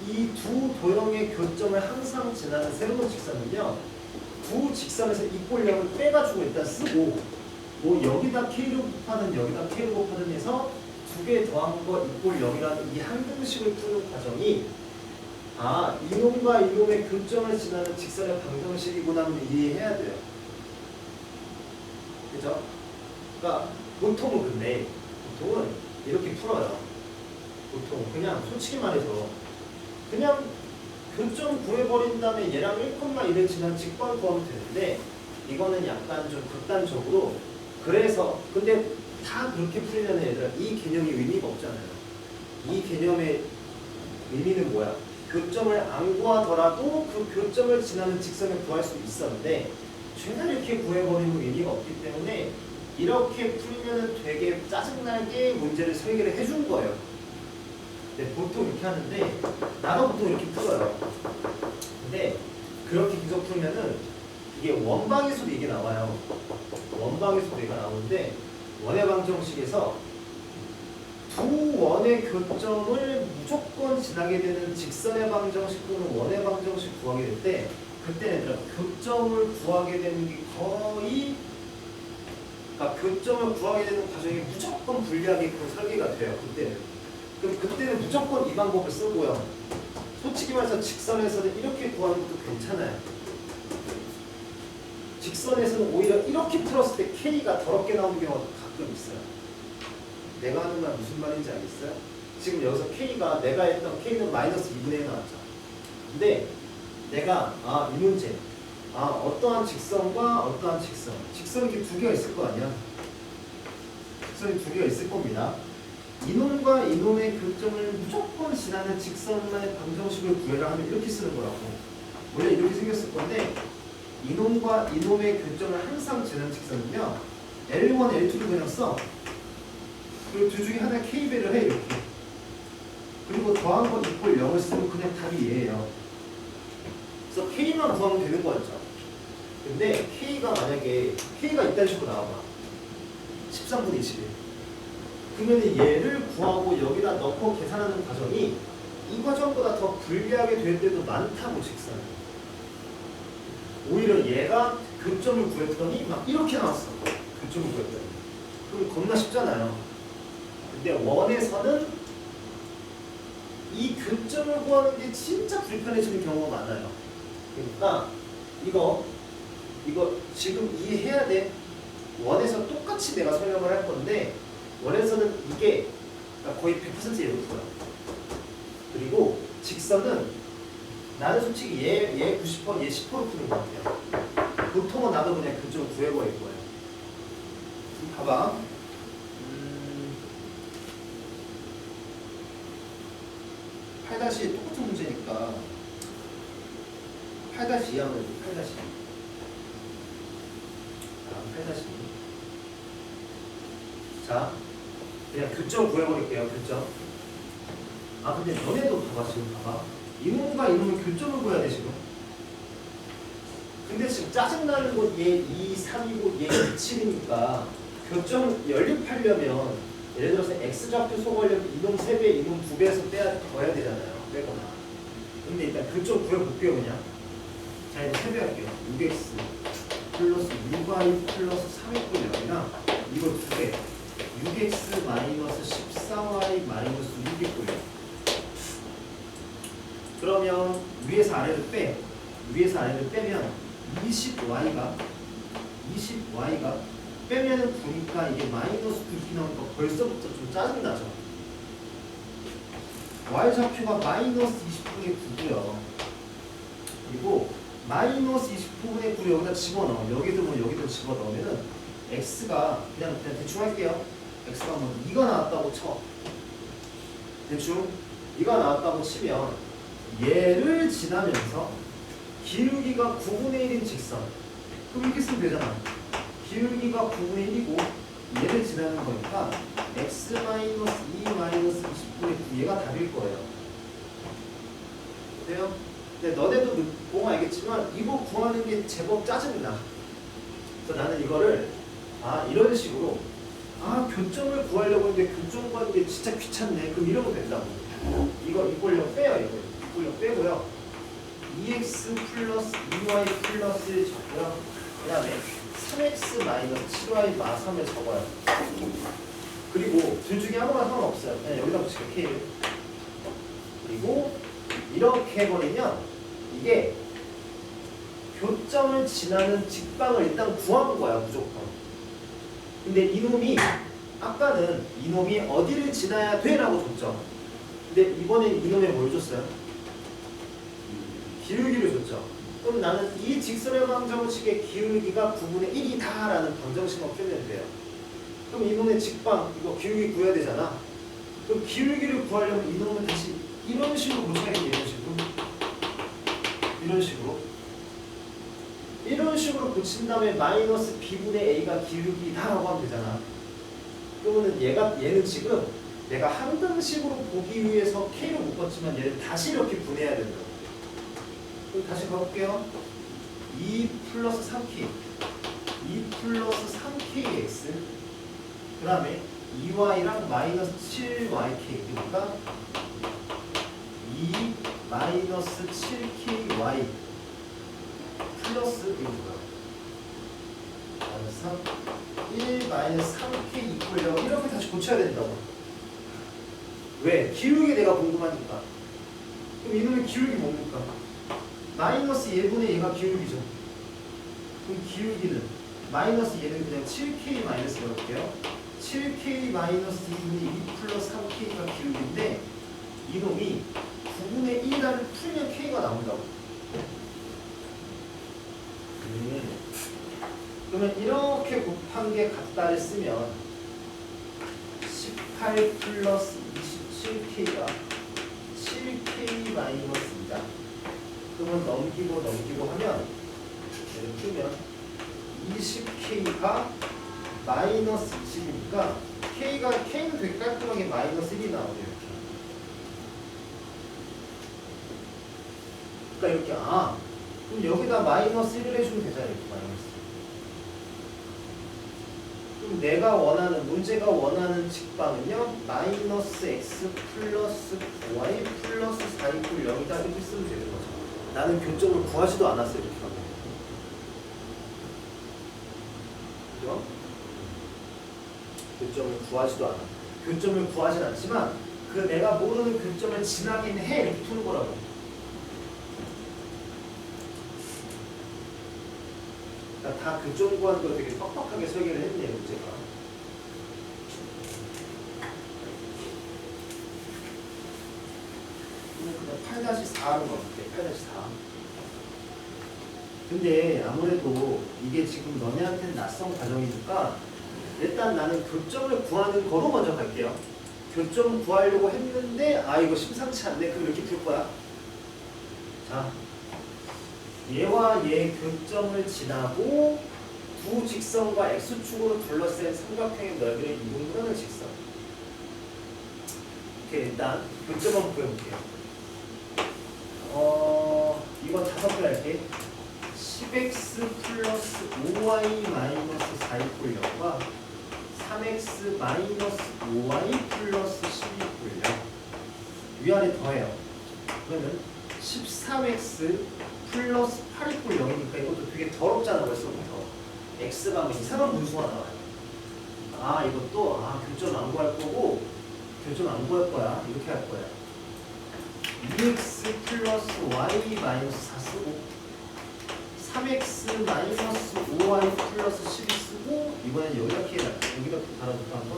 이 두 도형의 교점을 항상 지나는 새로운 직선은요, 두 직선에서 이꼴력을 빼가지고 일단 쓰고 뭐 여기다 K를 곱하든 여기다 K를 곱하든 해서 두 개 더한 거 이꼴 0이라는 이 항등식을 푸는 과정이 이놈과 이놈의 교점을 지나는 직선의 방정식이구나 하면 이해해야 돼요. 그죠? 그러니까 보통은 이렇게 풀어요. 보통 그냥 솔직히 말해서 그냥 교점 구해버린 다음에 얘랑 1,1을 지난 직방 구하면 되는데 이거는 약간 좀 극단적으로 그래서 근데 다 그렇게 풀리면 얘들아 이 개념이 의미가 없잖아요. 이 개념의 의미는 뭐야? 교점을 안 구하더라도 그 교점을 지나는 직선을 구할 수 있었는데 최대한 이렇게 구해버리면 의미가 없기 때문에 이렇게 풀면 되게 짜증나게 문제를 설계를 해준 거예요. 근데 보통 이렇게 하는데 나도 보통 이렇게 풀어요. 근데 그렇게 계속 풀면은 이게 원방에서도 이게 나와요. 원방에서도 얘가 나오는데 원의 방정식에서 두 원의 교점을 무조건 지나게 되는 직선의 방정식 또는 원의 방정식 구하게 될 때 그때는 교점을 구하게 되는 게 거의 그러니까 교점을 구하게 되는 과정이 무조건 불리하게끔 설계가 돼요. 그때는. 그럼 그때는 무조건 이 방법을 쓰고요. 솔직히 말해서 직선에서는 이렇게 구하는 것도 괜찮아요. 직선에서는 오히려 이렇게 풀었을 때 K가 더럽게 나오는 경우가 가끔 있어요. 내가 하는 말 무슨 말인지 알겠어요? 지금 여기서 K가 내가 했던 K는 마이너스 2분의 1 나왔죠. 근데 내가 이 문제 어떠한 직선과 어떠한 직선이 이렇게 두 개가 있을 거 아니야? 직선이 두 개가 있을 겁니다. 이놈과 이놈의 교점을 무조건 지나는 직선만의 방정식을 구해라 하면 이렇게 쓰는 거라고. 원래 이렇게 생겼을 건데 이놈과 이놈의 교점을 항상 지나는 직선은요 L1, L2를 그냥 써. 그리고 둘 중에 하나 K배를 해 이렇게. 그리고 더한 건 이꼴 0을 쓰면 그냥 답이 얘예요. 그래서 K만 구하면 되는 거였죠. 근데 만약에 K가 이딴 식으로 나와봐. 13분의 21. 그러면 얘를 구하고 여기다 넣고 계산하는 과정이 이 과정보다 더 불리하게 될 때도 많다고 직선. 오히려 얘가 교점을 구했더니 막 이렇게 나왔어. 교점을 구했더니. 그럼 겁나 쉽잖아요. 근데 원에서는 이 교점을 구하는 게 진짜 불편해지는 경우가 많아요. 그러니까 이거 지금 이해해야 돼. 원에서 똑같이 내가 설명을 할 건데 원에서는 이게 거의 100% 예로프야. 그리고 직선은 나는 솔직히 얘 90%, 얘 10% 푸는 것 같아요. 보통은 나도 그냥 교점 구해버릴 거예요. 봐봐. 8-2 똑같은 문제니까 8-2 하면 8-2. 8-2. 자, 그냥 교점 구해버릴게요. 교점. 근데 너네도 봐봐. 지금 봐봐. 이놈과 이놈은 교점을 구해야 돼 지금. 근데 지금 짜증나는 건 얘 2, 3이고 얘 2, 7이니까 교점 연립하려면 예를 들어서 X좌표 소거하려면 이놈 3배, 이놈 2배에서 더해야 되잖아요. 빼거나. 근데 일단 교점 구해볼게요 그냥. 자 이제 3배 할게요. 6X 플러스 6Y 플러스 3의 꼴이랑 이거 2배. 6X 마이너스 14Y 마이너스 6의 꼴. 그러면 위에서 아래를 빼면 20Y가 빼면은 9니까 이게 마이너스 9이 나오니까 벌써부터 좀 짜증나죠. Y좌표가 마이너스 20분의 9고요. 그리고 마이너스 20분의 9를 여기다 집어넣어. 여기도 집어넣으면은 X가 그냥 대충 할게요. X가 뭐 2가 나왔다고 쳐. 대충 2가 나왔다고 치면 얘를 지나면서 기울기가 9분의 1인 직선. 그럼 이렇게 쓰면 되잖아. 기울기가 9분의 1이고 얘를 지나는 거니까 x-2 20분의 9 얘가 답일 거예요. 돼요? 근데 너네도 보면 알겠지만 이거 구하는 게 제법 짜증나. 그래서 나는 이거를 이런 식으로 교점을 구하려고 하는데 교점 구하는 게 진짜 귀찮네. 그럼 이러면 된다고. 이거 이꼴령 빼요. 이거 이꼴령 빼고요. 2x 플러스 2y 플러스 적고요. 그 다음에 3x 마이너스 7y 마3을 적어요. 그리고 둘 중에 아무거나 상관없어요. 그냥 여기다 붙일게요. K를. 그리고 이렇게 해버리면 이게 교점을 지나는 직방을 일단 구한 거야. 무조건. 근데 이놈이 아까는 이놈이 어디를 지나야 돼? 라고 줬죠. 근데 이번엔 이놈에 뭘 줬어요? 기울기를 줬죠. 그럼 나는 이 직선의 방정식의 기울기가 9분의 1이다 라는 방정식만 풀면 돼요. 그럼 이놈의 직방, 이거 기울기 구해야 되잖아. 그럼 기울기를 구하려면 이놈은 다시 이런 식으로 고쳐야겠네. 이런 식으로. 이런 식으로. 이런 식으로 고친 다음에 마이너스 b분의 a가 기울기다라고 하면 되잖아. 그러면은 얘는 지금 내가 항등식으로 보기 위해서 k로 묶었지만 얘를 다시 이렇게 분해해야 된다. 그럼 다시 가볼게요. 2 플러스 3k 2 플러스 3kx 그 다음에 2y랑 마이너스 7yk 그러니까 2 마이너스 7ky 플러스 이거야. 마이너스 3 1 마이너스 3k 이퀄 이렇게 다시 고쳐야 된다고. 왜? 기울기 내가 궁금하니까. 그럼 이놈의 기울기 뭡니까? 마이너스 1분의 얘가 기울기죠. 그럼 기울기는 마이너스 얘는 그냥 7k 마이너스 넣을게요. 7k 마이너스 2분의 2 플러스 3k가 기울기인데 이놈이 9분의 1을 풀면 k가 나온다고. 그러면 이렇게 곱한 게 같다를 쓰면 18 플러스 27k가 7k 마이너스입니다. 그러면 넘기고 하면 얘를 풀면 20k가 마이너스 20이니까 k는 되게 깔끔하게 마이너스 1이 나오네요. 이렇게. 그러니까 이렇게 그럼 여기다 마이너스 1을 해주면 되잖아요. 이렇게 마이너스. 그럼 문제가 원하는 직방은요. 마이너스 x 플러스 y 플러스 4이퀄 0이다 이렇게 쓰면 되는 거죠. 나는 교점을 구하지도 않았어요. 이렇게 하면. 그죠? 교점을 구하지도 않아. 교점을 구하진 않지만 그 내가 모르는 교점을 지나긴 해. 이렇게 푸는 거라고. 그러니까 다 교점 구하는 걸 되게 빡빡하게 설계를 했네요. 문제가. 그냥 8-4로 넣을게. 8-4. 근데 아무래도 이게 지금 너네한테는 낯선 과정이니까 일단 나는 교점을 구하는 거로 먼저 갈게요. 교점 구하려고 했는데 이거 심상치 않네. 그럼 이렇게 풀 거야. 자, 얘와 얘 교점을 지나고 두 직선과 x축으로 둘러싼 삼각형의 넓이를 이동하는 직선. 이렇게 일단 교점 한번 구해볼게요. 이거 5개 할게. 10x 플러스 5y 마이너스 4이퀄 0과 3x 마이너스 5y 플러스 10이퀄 0 위아래 더해요. 그러면 13x 플러스 8이퀄 0이니까 이것도 되게 더럽잖아. 벌써부터 x가 뭐 이상한 분수가 나와요. 이것도 교점 안 구할 거고 교점 안 구할 거야. 이렇게 할 거야. 2x 플러스 y 마이너스 4 쓰고 3x 마이너스 5y 플러스 12 쓰고 이번엔 여기다 키해라. 여기다 달아줄까 한번?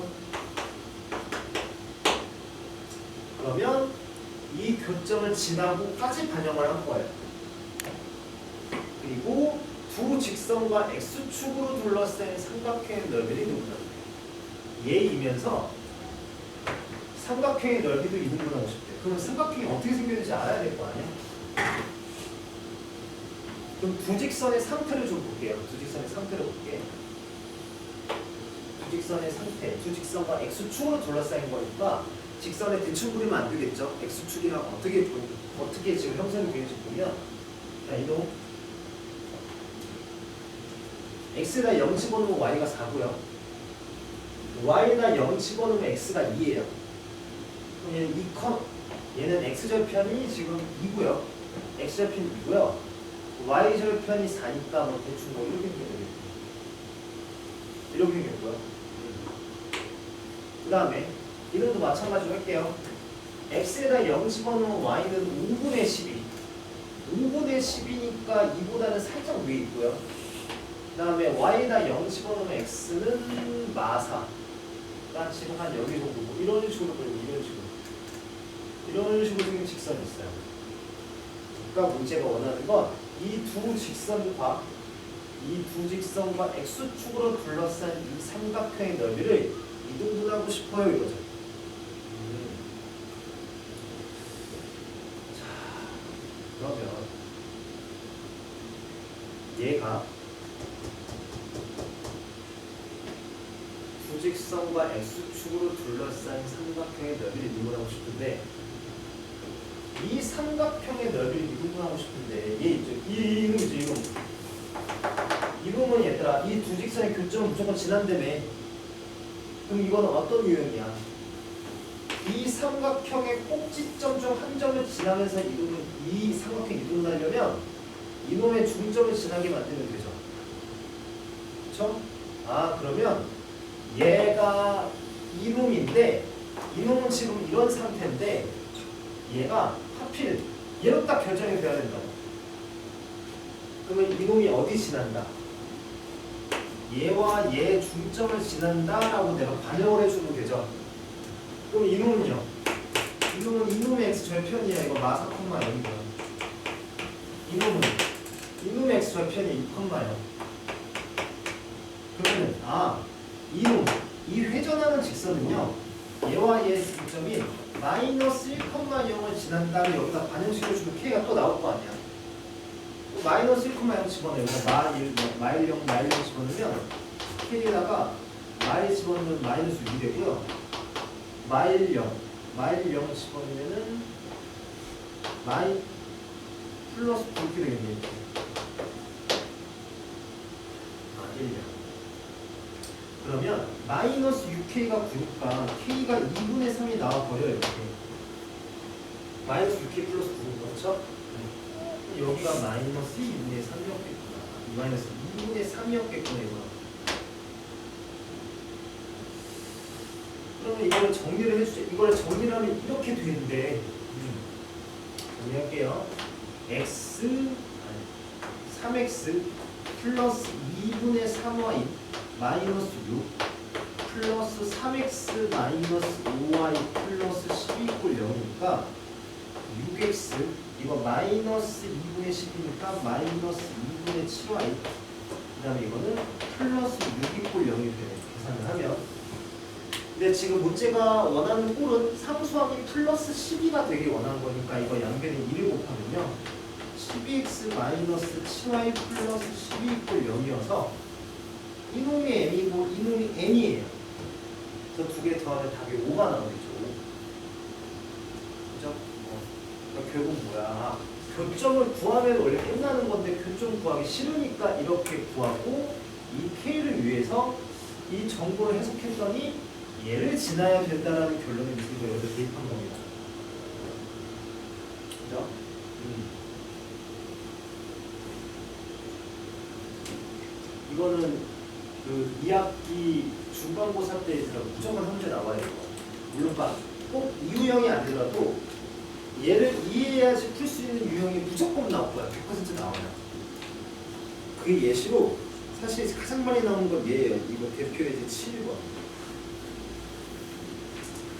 그러면 이 교점을 지나고까지 반영을 한 거예요. 그리고 두 직선과 x축으로 둘러싼 삼각형의 넓이를 이동하는 거예요. 얘이면서 삼각형의 넓이도 이동하고 싶대. 그럼 삼각형이 어떻게 생겼는지 알아야 될 거 아니야? 그럼 두 직선의 상태를 좀 볼게요. 두 직선의 상태를 볼게. 두 직선의 상태, 두 직선과 x축으로 둘러싸인 거니까 직선에 대충 그리면 안 되겠죠. x축이랑 어떻게 지금 형성이 되는지 보면, 자, 이동 x에다 0 집어넣으면 y가 4고요. y에다 0 집어넣으면 x가 2예요. 그럼 얘는 x절편이 지금 2고요. x절편이 2고요. y절편이 4니까 뭐 대충 뭐 이렇게 생겼고요. 이렇게 생겼고요. 그 다음에 이름도 마찬가지로 할게요. x에다 0 집어넣으면 y는 5분의 12. 5분의 10이니까 2보다는 살짝 위에 있고요. 그 다음에 y에다 0 집어넣으면 x는 마사. 그러니까 지금 한 여기 정도 이런 식으로 그리고 이런 식으로 생긴 직선이 있어요. 그러니까 문제가 원하는 건 이 두 직선과 x축으로 둘러싼 이 삼각형의 넓이를 이등분하고 싶어요 이거죠. 자, 그러면 얘가 두 직선과 x축으로 둘러싼 삼각형의 넓이를 이등분하고 싶은데 이 삼각형의 넓이를 이등분하고 싶은데 얘 있죠. 이놈이죠. 이놈은 얘들아 이 두 직선의 교점은 무조건 지난다며. 그럼 이거는 어떤 유형이야? 이 삼각형의 꼭지점 중 한 점을 지나면서 이 삼각형 이등분하려면 이놈의 중점을 지나게 만들면 되죠. 그렇죠? 아 그러면 얘가 이놈인데 이놈은 지금 이런 상태인데 얘가 하필 얘로 딱 결정이 돼야 된다고. 그러면 이놈이 어디 지난다? 얘와 얘 중점을 지난다라고 내가 반영을 해주면 되죠. 그럼 이놈은요? 이놈은 이놈의 x 절편이야. 이거 마사 콤마 0이고요. 이놈은 이놈의 x 절편이 2콤마요. 그러면 이놈 이 회전하는 직선은요 얘와 얘의 중점이 마이너스 1,0을 지난 다음에 여기다 반영시켜주면 k가 또 나올 거 아니야. 마이너스 1,0 집어넣어요. 여기다 마일 0 집어넣으면 k에다가 마일 집어넣으면 마이너스 6이 되고요. 마일 0 집어넣으면은 마이 플러스 9 이렇게 되겠네요. 마일 0 그러면 마이너스 6k가 9니까 k가 2분의 3이 나와버려요. 이렇게 마이너스 6k 플러스 9 그렇죠? 여기가 마이너스 2분의 3이었겠구나. 이 마이너스 2분의 3이었겠구나 이거. 그러면 이거를 정리를 해주죠. 이거를 정리를 하면 이렇게 되는데 정리할게요. 3x 플러스 2분의 3y 마이너스 6 플러스 3x 마이너스 5y 플러스 12 꼴 0이니까 6x 이거 마이너스 2분의 10이니까 마이너스 2분의 7y 그 다음에 이거는 플러스 6이 꼴 0이 되네. 계산을 하면 근데 지금 문제가 원하는 꼴은 상수함이 플러스 12가 되게 원하는 거니까 이거 양변에 1을 곱하면요 12x 마이너스 7y 플러스 12 꼴 0이어서 이놈이 m이고 이놈이 n이에요. 그래서 두 개 더하면 답이 5가 나오겠죠. 5. 그죠? 그러니까 결국 뭐야? 교점을 구하면 원래 끝나는 건데 교점 구하기 싫으니까 이렇게 구하고 이 k를 위해서 이 정보를 해석했더니 얘를 지나야 된다라는 결론을 미루고 여기서 대입한 겁니다. 그죠? 이거는 그 2학기 중간고사 때 무조건 현재 나와야 돼요. 물론 꼭 이 유형이 아니더라도 얘를 이해해야지 풀 수 있는 유형이 무조건 나올 거야. 100% 나와요. 그게 예시로 사실 가장 많이 나오는 건 얘예요. 이거 대표예제 7번.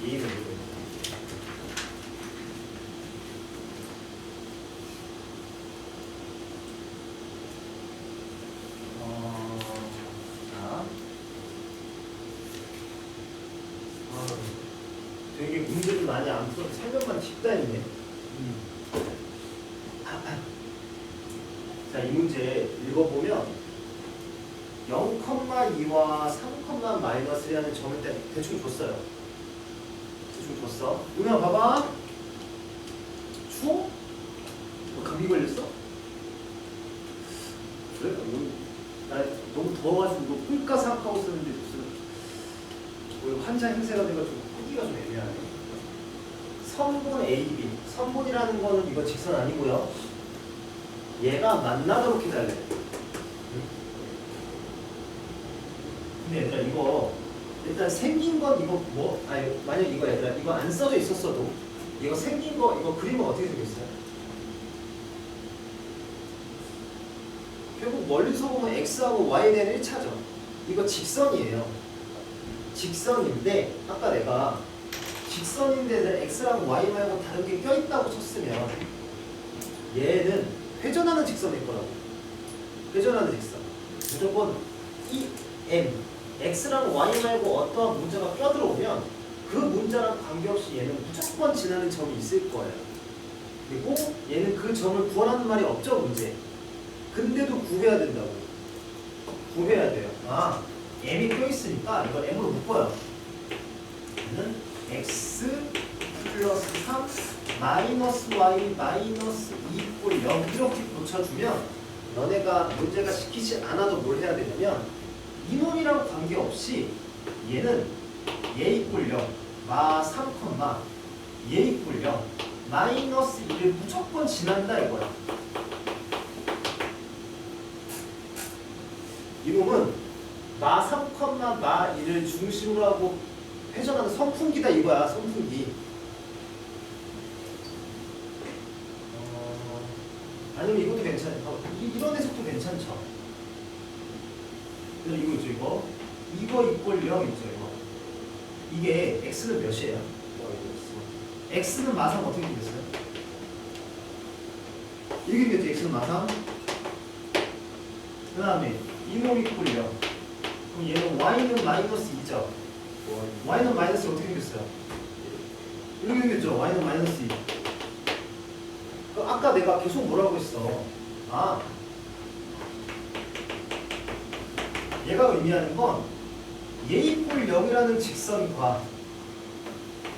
얘는 이거예요. 되게 문제를 많이 안 풀어 설명만 뒷단이네. 자, 이 문제 읽어보면 0,2와 3, 마이너스 1이라는 점을 대충 줬어요. 대충 뒀어. 은혜야 봐봐. 추워? 너 감기 걸렸어? 그래? 나 너무 더워가지고 너 꿀까 생각하고 있었는데 무슨 뭐 환자 행세가 돼가지고 끄기가 좀 애매하네. 선분 AB. 선분이라는 거는 이거 직선 아니고요. 얘가 만나도록 해달래. 근데 얘들아 이거 일단 생긴 건 이거 뭐 아니 만약 이거 얘들아 이거 안 써져 있었어도 이거 생긴 거 이거 그림은 어떻게 생겼어요? 결국 멀리서 보면 x하고 y에 대한 1차죠. 이거 직선이에요. 직선인데 아까 내가 직선인데 x랑 y 말고 다른 게 껴있다고 쳤으면 얘는 회전하는 직선일 거라고. 회전하는 직선. 무조건 이 m x랑 y 말고 어떠한 문자가 껴들어오면 그 문자랑 관계없이 얘는 무조건 지나는 점이 있을 거예요. 그리고 얘는 그 점을 구하라는 말이 없죠, 문제. 근데도 구해야 된다고. 구해야 돼요. 아, m이 껴있으니까 이걸 m으로 묶어요. 얘는 x 플러스 3 마이너스 y 마이너스 2 이꼴 0 이렇게 고쳐주면 너네가 문제가 시키지 않아도 뭘 해야 되냐면 이놈이랑 관계없이 얘는 얘 이꼴 0 마 3, 얘 이꼴 0 마이너스 2를 무조건 지난다 이거야. 이놈은 마 3, 마 2를 중심으로 하고 회전하는 선풍기다 이거야. 선풍기. 아니면 이것도 괜찮아요. 이런 해석도 괜찮죠. 그래서 이거 있죠, 이거. 이거 이꼴 0 있죠, 이거. 이게 x는 몇이에요? x는 마상 어떻게 생겼어요? 이렇게 생겼죠, x는 마상. 그 다음에 이놈 이꼴 0. 그럼 얘는 y는 마이너스 2죠. y는 마이너스 어떻게 생겼어요? 이렇게 생겼죠, y는 마이너스 2. 아까 내가 계속 뭐라고 했어? 아, 얘가 의미하는 건 얘 이꼴 0이라는 직선과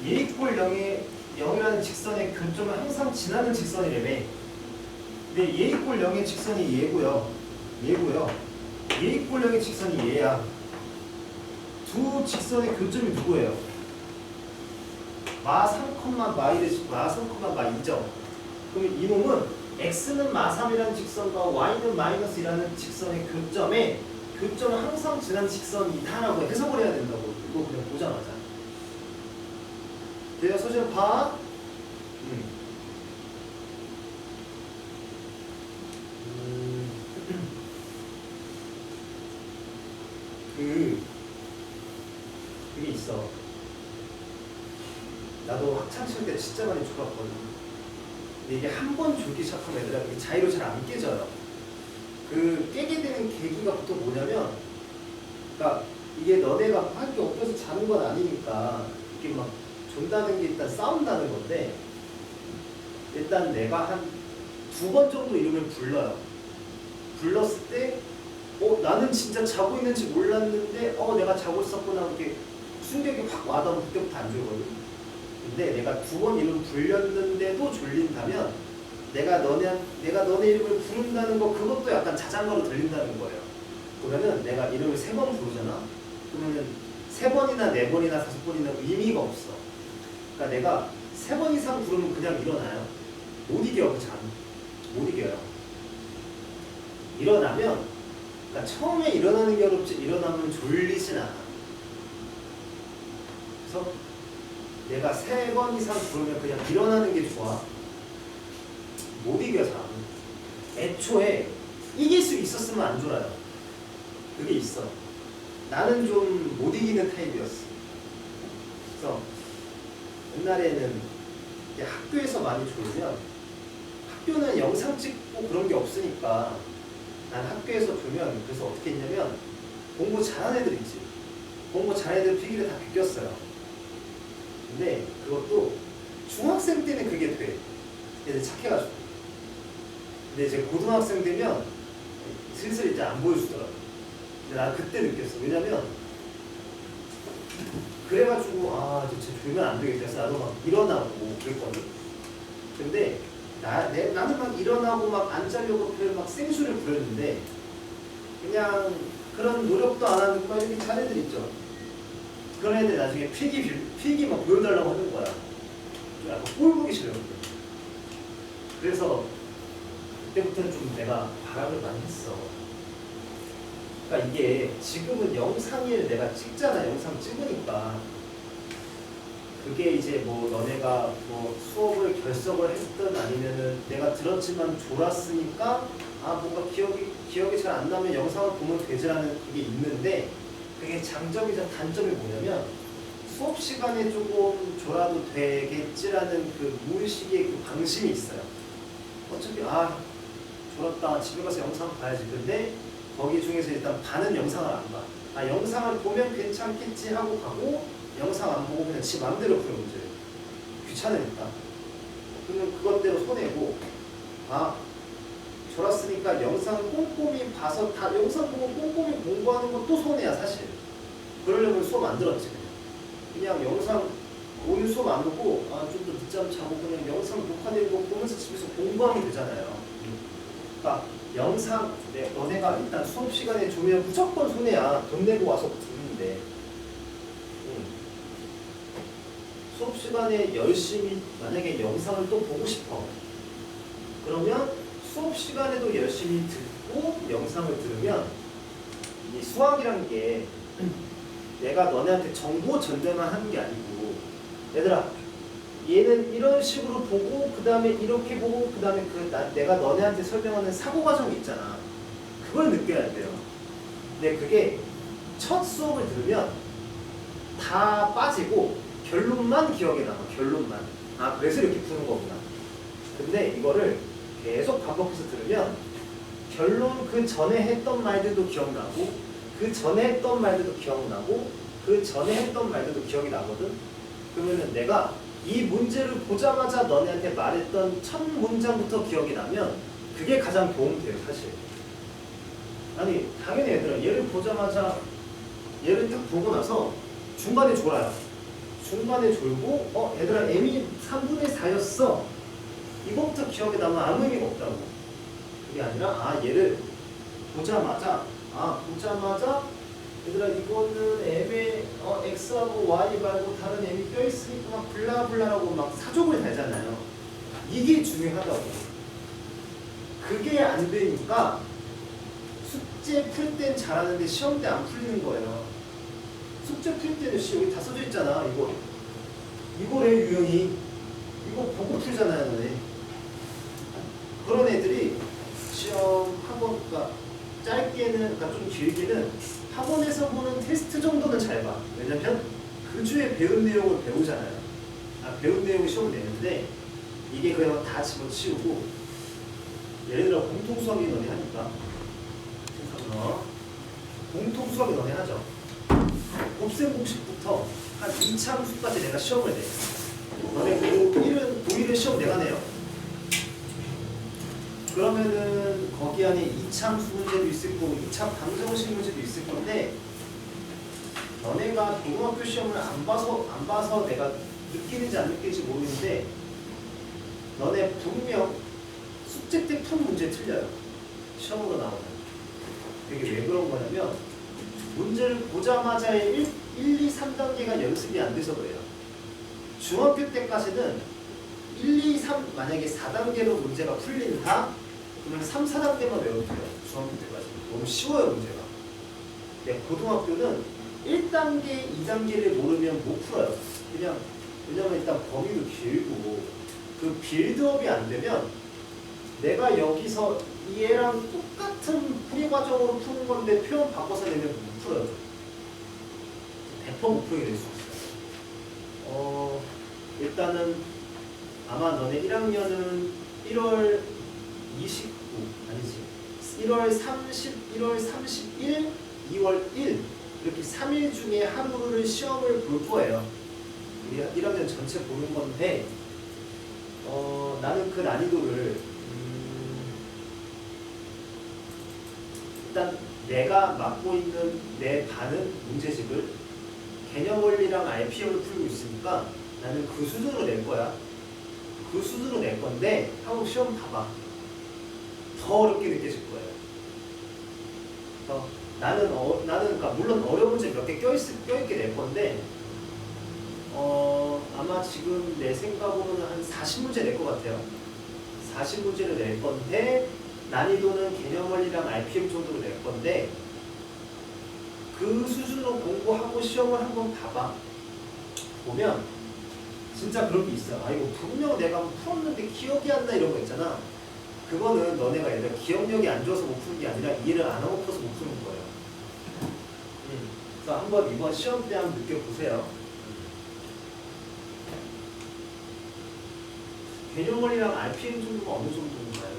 얘 이꼴 0이라는 직선의 교점을 항상 지나는 직선이라며. 근데 얘 이꼴 0의 직선이 얘고요. 얘고요. 얘 이꼴 0의 직선이 얘야. 두 직선의 교점이 누구예요? 마 3, 마 3, 마 2죠. 그럼 이놈은 x는 마3이라는 직선과 y는 마이너스이라는 직선의 교점을 항상 지난 직선이다라고 해석을 해야 된다고. 이거 그냥 보자마자. 내가 소식을 봐. 그게 있어. 나도 학창시절 때 진짜 많이 졸았거든. 근데 이게 한 번 졸기 시작하면 얘들아 그게 자의로 잘 안 깨져요. 그 깨게 되는 계기가 보통 뭐냐면, 그러니까 이게 너네가 할 게 없어서 자는 건 아니니까 이렇게 막 존다는 게 일단 싸운다는 건데, 일단 내가 한 2번 정도 이러면 불러요. 불렀을 때 나는 진짜 자고 있는지 몰랐는데 내가 자고 있었구나 이렇게 충격이 확 와닿으면 그때부터 안 졸거든. 근데 내가 2번 이름 불렸는데도 졸린다면 내가 너네 이름을 부른다는 거 그것도 약간 자장가로 들린다는 거예요. 그러면은 내가 이름을 3번 부르잖아. 그러면은 3번이나 4번이나 5번이나 의미가 없어. 그러니까 내가 3번 이상 부르면 그냥 일어나요. 못 이겨 그 잠. 못 이겨요. 일어나면 그러니까 처음에 일어나는 게 어렵지 일어나면 졸리진 않아. 그래서 내가 3번 이상 부르면 그냥 일어나는 게 좋아. 못 이겨 잠. 애초에 이길 수 있었으면 안 졸아요. 그게 있어. 나는 좀 못 이기는 타입이었어. 그래서 옛날에는 학교에서 많이 졸으면, 학교는 영상 찍고 그런 게 없으니까 난 학교에서 졸면, 그래서 어떻게 했냐면 공부 잘하는 애들 있지. 공부 잘하는 애들 필기를 다 비꼈어요. 근데 그것도 중학생 때는 그게 돼. 얘들 착해가지고. 근데 이제 고등학생 되면 슬슬 이제 안 보여주더라고. 근데 난 그때 느꼈어. 왜냐면 그래가지고 이제 조용히 안 되겠다 해서 나도 막 일어나고 그랬거든. 근데 나는 막 일어나고 막 안 자려고 막 생수를 부렸는데 그냥 그런 노력도 안 하는 거 이렇게 잔 애들 있죠. 그런 애들 나중에 필기 막 보여달라고 하는 거야. 좀 약간 꼴 보기 싫어요. 그래서 그때부터는 좀 내가 바람을 많이 했어. 그러니까 이게 지금은 영상을 내가 찍잖아. 영상 찍으니까 그게 이제 뭐 너네가 뭐 수업을 결석을 했든 아니면은 내가 들었지만 졸았으니까 뭔가 기억이 잘 안 나면 영상을 보면 되지라는 그게 있는데, 그게 장점이자 단점이 뭐냐면 수업 시간에 조금 졸아도 되겠지라는 그 무의식의 그 방심이 있어요. 어차피 졸았다 집에 가서 영상 봐야지. 근데 거기 중에서 일단 반은 영상을 안 봐. 영상을 보면 괜찮겠지 하고 가고 영상 안 보고 그냥 지 맘대로 풀어 문제를. 귀찮으니까. 그러면 그것대로 손해고, 졸았으니까 영상 꼼꼼히 봐서 다 영상 보고 꼼꼼히 공부하는 것도 손해야 사실. 그러려면 수업 안 들었지. 그냥 영상 오늘 수업 안 보고 좀 더 늦잠 자고 그냥 영상 녹화된 거 보면서 집에서 공부하면 되잖아요. 그러니까 영상 너네가 일단 수업 시간에 주면 무조건 손해야. 돈 내고 와서 듣는데. 수업 시간에 열심히 만약에 영상을 또 보고 싶어. 그러면 수업 시간에도 열심히 듣고 영상을 들으면 이 수학이란 게 내가 너네한테 정보 전달만 하는 게 아니고, 얘들아 얘는 이런 식으로 보고 그 다음에 이렇게 보고 그 다음에 내가 너네한테 설명하는 사고 과정이 있잖아. 그걸 느껴야 돼요. 근데 그게 첫 수업을 들으면 다 빠지고 결론만 기억에 남아. 결론만. 그래서 이렇게 푸는 거구나. 근데 이거를 계속 반복해서 들으면 결론 그 전에 했던 말들도 기억나고 그 전에 했던 말들도 기억나고 그 전에 했던 말들도 기억이 나거든. 그러면은 내가 이 문제를 보자마자 너네한테 말했던 첫 문장부터 기억이 나면 그게 가장 도움돼요 사실. 아니 당연히 얘들아 얘를 보자마자 얘를 딱 보고 나서 중간에 졸아요. 중간에 졸고 얘들아 m이 3분의 4였어. 이거부터 기억에 나면 아무 의미가 없다고. 그게 아니라 얘를 보자마자 얘들아 이거는 m에 x하고 y 말고 다른 m이 껴있으니까 막 블라블라라고 막 사족을 달잖아요. 이게 중요하다고. 그게 안 되니까 숙제 풀 땐 잘하는데 시험 때 안 풀리는 거예요. 숙제 풀 때는 여기 다 써져 있잖아. 이거래 유형이. 이거 보고 풀잖아요 너네. 그런 애들이 시험 학원, 그러니까 짧게는, 그러니까 좀 길게는 학원에서 보는 테스트 정도는 잘 봐. 왜냐면 그 주에 배운 내용을 배우잖아요. 배운 내용을 시험을 내는데 이게 그냥 다 집어치우고, 예를 들어 공통수학이 너네 하니까 공통수학이 너네 하죠. 곱셈 공식부터 한 2차 함수까지 내가 시험을 내. 너네 고1은 시험 내가 내요. 그러면은 거기 안에 2차 함수 문제도 있을 거고 2차 방정식 문제도 있을 건데, 너네가 고등학교 시험을 안 봐서 내가 느끼는지 안 느끼는지 모르겠는데 너네 분명 숙제 때 푼 문제 틀려요. 시험으로 나오면. 이게 왜 그런 거냐면 문제를 보자마자의 1, 2, 3단계가 연습이 안 돼서 그래요. 중학교 때까지는 1, 2, 3 만약에 4단계로 문제가 풀린다? 그러면 3, 4단계만 외워도 돼요. 중학교 때까지. 너무 쉬워요 문제가. 근데 고등학교는 1단계, 2단계를 모르면 못 풀어요. 왜냐면 일단 범위도 길고 그 빌드업이 안 되면 내가 여기서 얘랑 똑같은 풀이 과정으로 푸는 건데 표현 바꿔서 내면 못 풀어요. 100% 못 풀게 될 수 있어요. 일단은 아마 너네 1학년은 1월 29 아니지 1월 30, 1월 31, 2월 1 이렇게 3일 중에 하루를 시험을 볼 거예요. 우리 1학년 전체 보는 건데 나는 그 난이도를 일단 내가 맡고 있는 내 반은 문제집을 개념 원리랑 RPM을 풀고 있으니까 나는 그 수준으로 낼 거야. 그 수준으로 낼 건데 한번 시험 봐봐. 더 어렵게 느껴질 거예요. 나는 그러니까 물론 어려운 문제 몇 개 껴있게 낼 건데 아마 지금 내 생각으로는 한 40문제 낼 것 같아요. 40문제를 낼 건데 난이도는 개념 원리랑 RPM 정도로 낼 건데 그 수준으로 공부하고 시험을 한번 봐봐. 보면 진짜 그런 게 있어요. 아 이거 분명 내가 풀었는데 기억이 안 나 이런 거 있잖아. 그거는 너네가 얘들 기억력이 안 좋아서 못 푸는 게 아니라 이해를 안 하고 풀어서 못 푸는 거예요. 그래서 한번 이번 시험 때 한번 느껴보세요. 개념 원리랑 RPM 정도가 어느 정도인가요?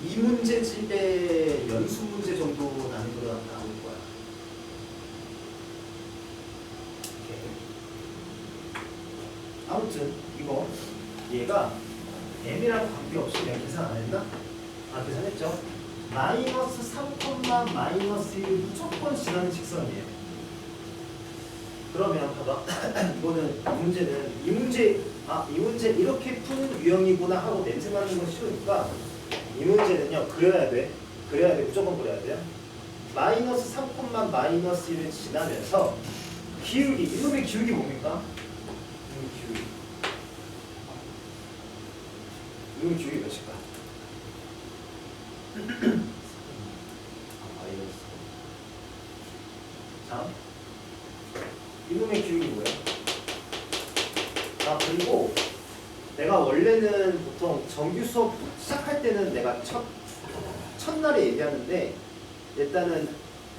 이 문제집의 연수 문제 정도 난이도가 나올 거야. 아무튼 이거 얘가 m이랑 관계없이 내가 계산 안 했나? 아 계산했죠? 마이너스 3, 마이너스 1이 무조건 지나는 직선이에요. 그러면 봐봐. 이거는 이 문제 이렇게 푸는 유형이구나 하고 냄새 맡는 건 쉬우니까 이 문제는요 그려야 돼 무조건 그려야 돼요. 마이너스 3, 마이너스 1을 지나면서 기울기, 이놈의 기울기 뭡니까? 이놈의 기울기 몇일까? 마이너스. 자, 이놈의 기울기 뭐야? 그리고 내가 원래는 보통 정규 수업 시작할 때는 내가 첫날에 얘기하는데 일단은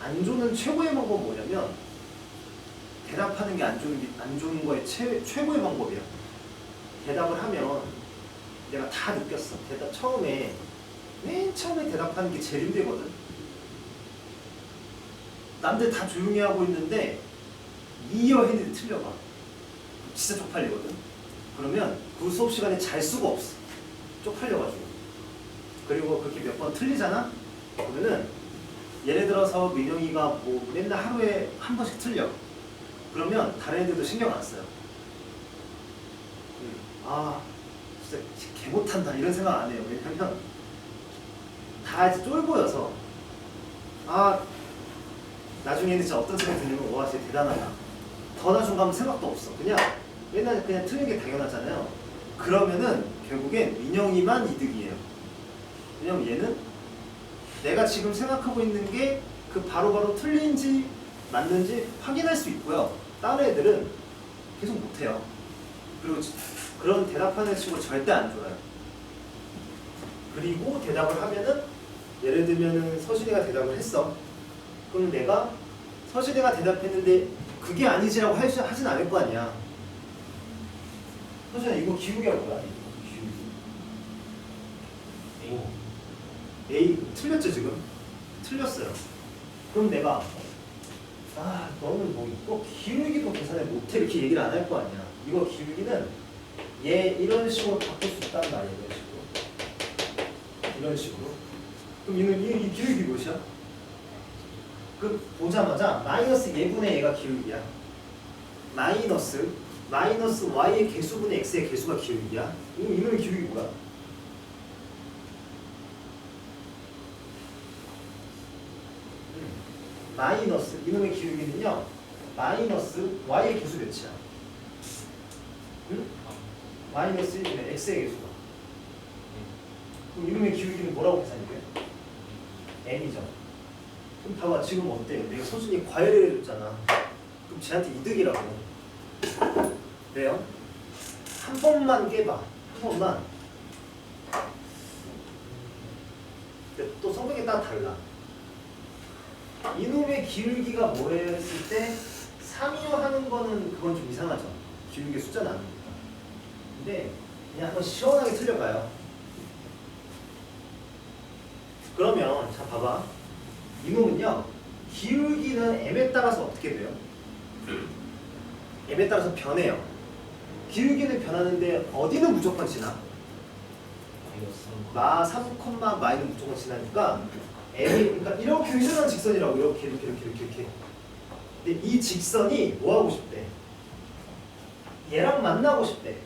안 좋은 최고의 방법은 뭐냐면 대답하는 게 안 좋은 거의 최고의 방법이야. 대답을 하면 내가 다 느꼈어. 맨 처음에 대답하는 게 제일 힘들거든. 남들 다 조용히 하고 있는데 이어 했는데 틀려봐. 진짜 쪽팔리거든. 그러면 그 수업 시간에 잘 수가 없어. 쪽팔려가지고. 그리고 그렇게 몇 번 틀리잖아? 그러면은 예를 들어서 민영이가 뭐 맨날 하루에 한 번씩 틀려. 그러면 다른 애들도 신경 안 써요. 진짜 개 못한다 이런 생각 안 해요. 왜냐면 다 이제 쫄보여서 나중에는 진짜 어떤 생각이 들냐면 와 진짜 대단하다. 더 나중 가면 생각도 없어. 그냥 맨날 그냥 틀린 게 당연하잖아요. 그러면은 결국엔 민영이만 이득이에요. 왜냐면 얘는 내가 지금 생각하고 있는 게 그 바로바로 틀린지 맞는지 확인할 수 있고요. 다른 애들은 계속 못해요. 그리고 그런 대답하는 친구 절대 안 좋아요. 그리고 대답을 하면은 예를 들면은 서진이가 대답을 했어. 그럼 내가 서진이가 대답했는데 그게 아니지라고 하진 않을 거 아니야. 서진아 이거 기울기가 뭐야? 기울기. A 틀렸죠 지금? 틀렸어요. 그럼 내가 너는 뭐 이거 기울기도 계산을 못해 이렇게 얘기를 안 할 거 아니야. 이거 기울기는 얘 이런 식으로 바꿀 수 있단 말이야. 이런 식으로. 그럼 이 기울기 몇이야? 그 보자마자 마이너스 예분의 얘가 기울기야. 마이너스 y의 개수분의 x의 개수가 기울기야. 이놈의 기울기 뭐야? 마이너스 이놈의 기울기는요 마이너스 y의 개수 몇이야? 마이너스 1분의 x의 개수가. 그럼 이놈의 기울기는 뭐라고 계산이 돼? m이죠. 그럼 봐봐 지금 어때요? 내가 서준이 과외를 해줬잖아. 그럼 쟤한테 이득이라고. 왜요? 한 번만 깨봐. 한 번만. 근데 또 성격에 따라 달라. 이놈의 기울기가 뭐래 했을 때 3이요 하는 거는 그건 좀 이상하죠. 기울기 숫자 나누니까. 근데 그냥 한번 시원하게 틀려봐요. 그러면 자 봐봐. 이놈은요 기울기는 m에 따라서 어떻게 돼요? m에 따라서 변해요. 기울기는 변하는데 어디는 무조건 지나? 마 3, 마이는 무조건 지나니까 m이 그러니까 이렇게 회전한 직선이라고 이렇게. 근데 이 직선이 뭐 하고 싶대? 얘랑 만나고 싶대.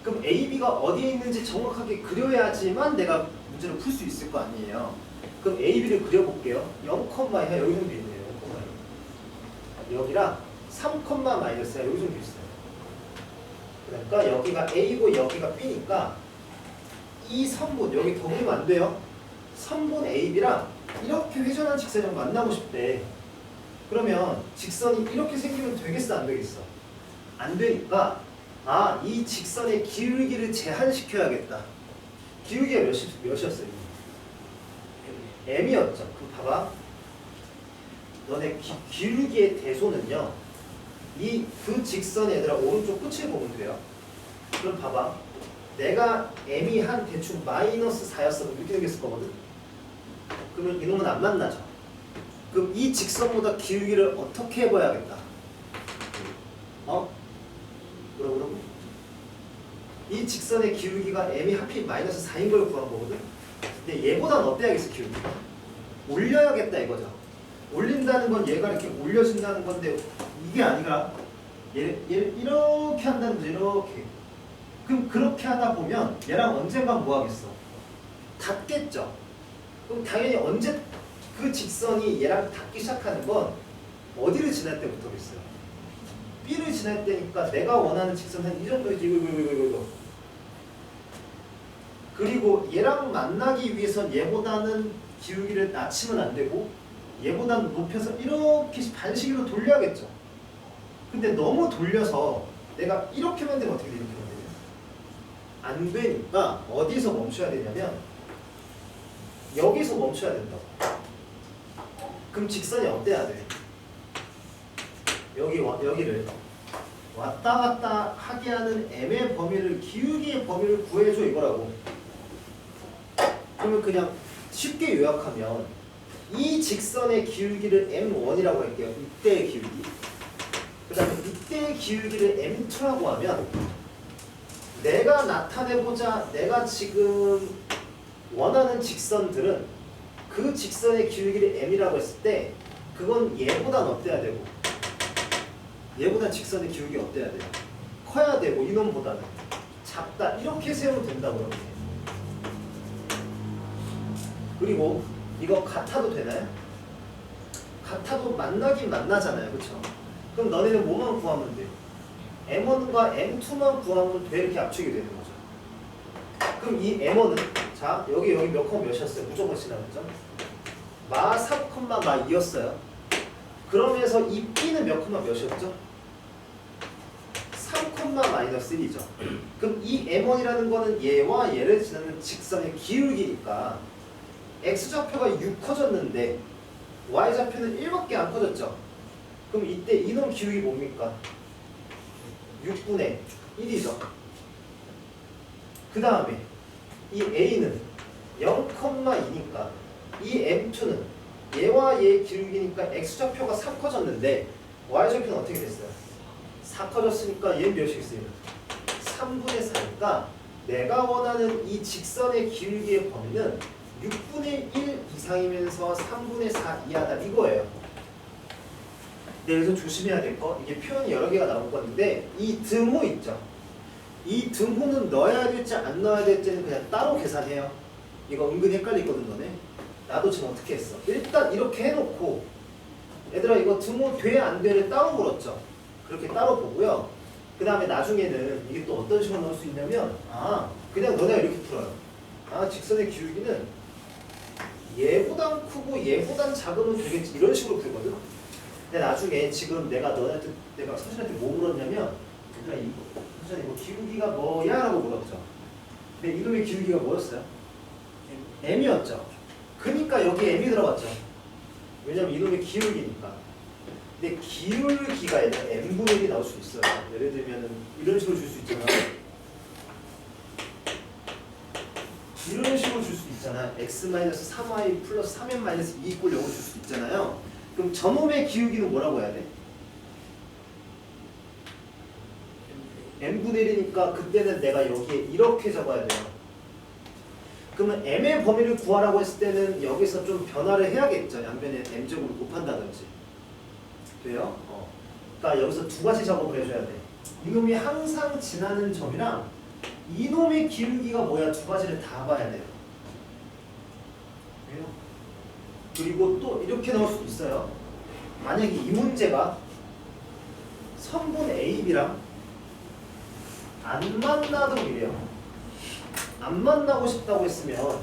그럼 AB가 어디에 있는지 정확하게 그려야지만 내가 문제를 풀 수 있을 거 아니에요. 그럼 AB를 그려볼게요. 0,2야 여기 정도 있네요. 0,2. 여기랑 3, 마이너스야 여기 정도 있어요. 그러니까 여기가 A고 여기가 B니까 이 선분 여기 더 그리면 안 돼요. 선분 AB랑 이렇게 회전한 직선이랑 만나고 싶대. 그러면 직선이 이렇게 생기면 되겠어 안 되겠어? 안 되니까 이 직선의 기울기를 제한시켜야겠다. 기울기가 몇이었어요? m이었죠. 그럼 봐봐. 너네 기울기의 대소는요. 그 직선 얘들아 오른쪽 끝을 보면 돼요. 그럼 봐봐. 내가 m이 한 대충 마이너스 4였으면 이렇게 생겼을 거거든. 그러면 이놈은 안 만나죠. 그럼 이 직선보다 기울기를 어떻게 해봐야겠다. 뭐라고? 이 직선의 기울기가 m이 하필 마이너스 4인 걸 구한 거거든. 근데 얘보다는 어때야겠어 기울기가? 올려야겠다 이거죠. 올린다는 건 얘가 이렇게 올려진다는 건데 이게 아니라 얘를 이렇게 한다는 거죠. 이렇게. 그럼 그렇게 하다 보면 얘랑 언젠간 뭐 하겠어? 닿겠죠. 그럼 당연히 언제 그 직선이 얘랑 닿기 시작하는 건 어디를 지날 때부터겠어요? B를 지날 때니까 내가 원하는 직선 한 이 정도이지. 이거. 그리고 얘랑 만나기 위해선 얘보다는 기울기를 낮추면 안 되고 얘보다는 높여서 이렇게 반시계로 돌려야겠죠. 근데 너무 돌려서 내가 이렇게만 되면 어떻게 돼? 이렇게만 되면 안 되니까 어디서 멈춰야 되냐면 여기서 멈춰야 된다. 그럼 직선이 어때야 돼? 여기를 왔다 갔다 하게 하는 m의 범위를 기울기의 범위를 구해줘 이거라고. 그러면 그냥 쉽게 요약하면 이 직선의 기울기를 m1이라고 할게요. 이때의 기울기. 그 다음에 이때의 기울기를 m2라고 하면 내가 나타내보자 내가 지금 원하는 직선들은 그 직선의 기울기를 m이라고 했을 때 그건 얘보단 어때야 되고 얘보다 직선의 기울기 어때야 돼요? 커야 되고 이놈보다는 작다 이렇게 세우면 된다고 그러면. 그리고 이거 같아도 되나요? 같아도 만나긴 만나잖아요. 그쵸? 그럼 너네는 뭐만 구하면 돼? M1과 M2만 구하면 돼 이렇게 압축이 되는 거죠. 그럼 이 M1은 자 여기 몇 컴마 몇이었어요? 무조건 지나갔죠? 마 3, 마 2였어요. 그러면서 이 B는 몇 컴마 몇이었죠? 3, 마이너스 1이죠. 그럼 이 M1이라는 거는 얘와 얘를 지나는 직선의 기울기니까 X좌표가 6 커졌는데 Y좌표는 1밖에 안 커졌죠. 그럼 이때 이놈 기울기 뭡니까? 6분의 1이죠. 그 다음에 이 A는 0,2니까 이 M2는 얘와 얘의 기울기니까 X좌표가 3 커졌는데 Y좌표는 어떻게 됐어요? 4 커졌으니까 얘는 몇이겠어요? 3분의 4니까 내가 원하는 이 직선의 기울기의 범위는 6분의 1 이상이면서 3분의 4 이하다 이거예요. 네, 그래서 조심해야 될 거 이게 표현이 여러 개가 나올 건데 이 등호 있죠. 이 등호는 넣어야 될지 안 넣어야 될지는 그냥 따로 계산해요. 이거 은근히 헷갈리거든 너네. 나도 지금 어떻게 했어? 일단 이렇게 해놓고 얘들아 이거 등호 돼 안 돼를 따로 물었죠. 그렇게 따로 보고요. 그 다음에 나중에는 이게 또 어떤 식으로 넣을 수 있냐면 그냥 너네가 이렇게 풀어요. 직선의 기울기는 얘보단 크고 얘보단 작으면 되겠지 이런 식으로 풀거든. 근데 나중에 지금 내가 서준한테 뭐 물었냐면 얘들아 서준 이거 기울기가 뭐야? 라고 물었죠. 근데 이놈의 기울기가 뭐였어요? m이었죠. 그러니까 여기 m이 들어갔죠. 왜냐면 이놈의 기울기니까. 근데 기울기가 아니라 n분의 1이 나올 수 있어요. 예를 들면 이런 식으로 줄 수 있잖아. 이런 식으로 줄 수 있잖아. x-3y 플러스 3n-2 이꼴 0을 줄 수 있잖아요. 그럼 저놈의 기울기는 뭐라고 해야 돼? n분의 1이니까 그때는 내가 여기에 이렇게 적어야 돼요. 그러면 m의 범위를 구하라고 했을 때는 여기서 좀 변화를 해야겠죠. 양변에 m제곱을 곱한다든지. 돼요? 그러니까 여기서 두 가지 작업을 해줘야 돼. 이놈이 항상 지나는 점이랑 이놈의 기울기가 뭐야, 두 가지를 다 봐야 돼요. 돼요? 그리고 또 이렇게 나올 수도 있어요. 만약에 이 문제가 선분 AB랑 안 만나도 이래요. 안 만나고 싶다고 했으면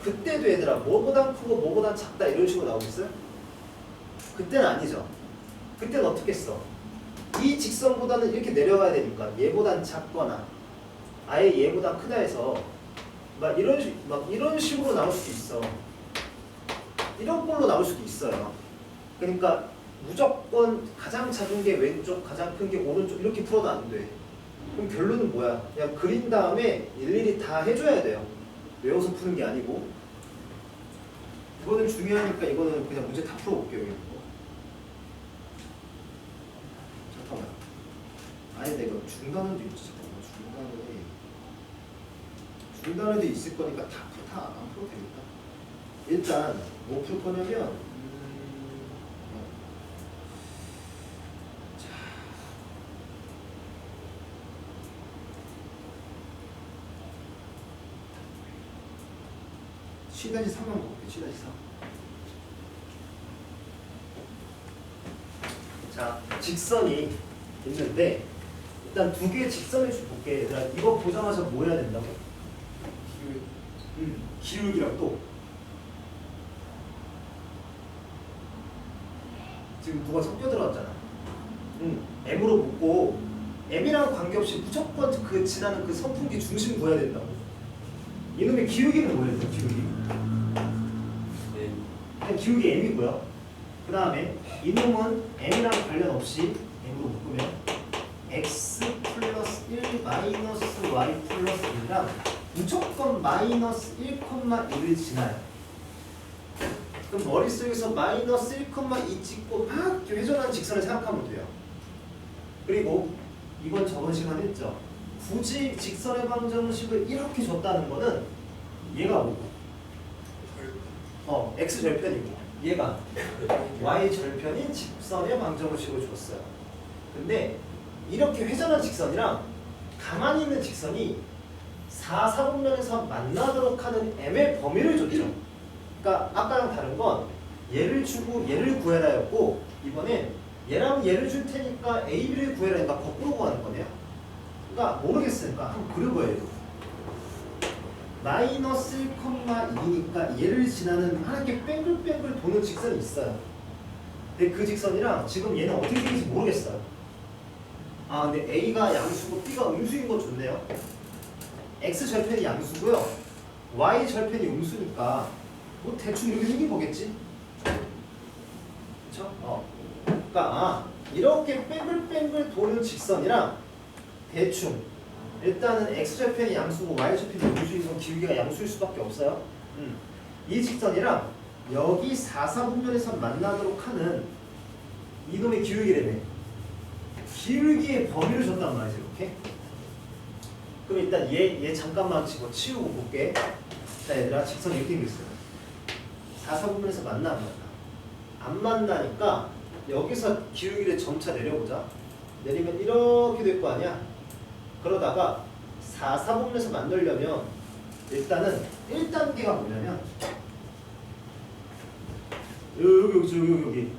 그때도 얘들아 뭐보단 크고 뭐보단 작다 이런 식으로 나오겠어요? 그때는 아니죠. 그때는 어떻게 써? 이 직선보다는 이렇게 내려가야 되니까 얘보단 작거나 아예 얘보다 크다 해서 막 이런 식으로 나올 수도 있어. 이런 꼴로 나올 수도 있어요. 그러니까 무조건 가장 작은 게 왼쪽, 가장 큰 게 오른쪽 이렇게 풀어도 안 돼. 그럼 결론은 뭐야? 그냥 그린 다음에 일일이 다 해줘야 돼요. 외워서 푸는 게 아니고. 이거는 중요하니까 이거는 그냥 문제 다 풀어볼게요. 이거. 잠깐만. 아니 내가 중단원도 있지. 잠깐만. 중단원도 있을 거니까 다 안 풀어도 되겠다. 일단 뭐 풀 거냐면 시다시 3만 볼게요. 시다시 3. 자, 직선이 있는데 일단 두 개의 직선을 좀 볼게. 얘들아, 이거 보자마자 뭐 해야 된다고? 기울기랑 또 지금 누가 섞여 들어왔잖아. M으로 묶고 M이랑 관계없이 무조건 그 지나는 그 선풍기 중심 구해야 된다고. 이놈의 기울기는 뭐예요? 기울기? 그냥 기울기 M이고요. 그 다음에 이놈은 M이랑 관련 없이 M으로 묶으면 X 플러스 1 마이너스 Y 플러스 1이랑 무조건 마이너스 1,1을 지나요. 그럼 머릿속에서 마이너스 1,2 찍고 막 회전하는 직선을 생각하면 돼요. 그리고 이건 저번 시간에 했죠. 굳이 직선의 방정식을 이렇게 줬다는 거는 얘가 뭐고? x 절편이고 얘가 y 절편인 직선의 방정식을 줬어요. 근데 이렇게 회전한 직선이랑 가만히 있는 직선이 4, 4분면에서 만나도록 하는 m의 범위를 줬죠. 그러니까 아까랑 다른 건 얘를 주고 얘를 구해라였고 이번엔 얘랑 얘를 줄 테니까 a, b를 구해라니까 거꾸로 구하는 거네요. 그러니까 모르겠으니까 한번 그려봐요. 마이너스 1,2니까 얘를 지나는 이렇게 뺑글뺑글 도는 직선이 있어요. 근데 그 직선이랑 지금 얘는 어떻게 생길지 모르겠어요. 아 근데 A가 양수고 B가 음수인 거 좋네요. X 절편이 양수고요. Y 절편이 음수니까 뭐 대충 이렇게 생긴 거겠지? 그쵸? 그러니까 이렇게 뺑글뺑글 도는 직선이랑 대충 일단은 X절편이 양수고 Y절편이 음수인 건 기울기가 양수일 수밖에 없어요. 이 직선이랑 여기 4, 4분면에서 만나도록 하는 이놈의 기울기래네. 기울기의 범위를 줬단 말이지 이렇게. 그럼 일단 얘 잠깐만 치우고 볼게. 자 얘들아 직선 이렇게 생겼어요. 4, 4분면에서 만나 안 만나? 안 만나니까 여기서 기울기를 점차 내려보자. 내리면 이렇게 될 거 아니야? 그러다가 4, 4분면에서 만들려면 일단은 1단계가 뭐냐면 여기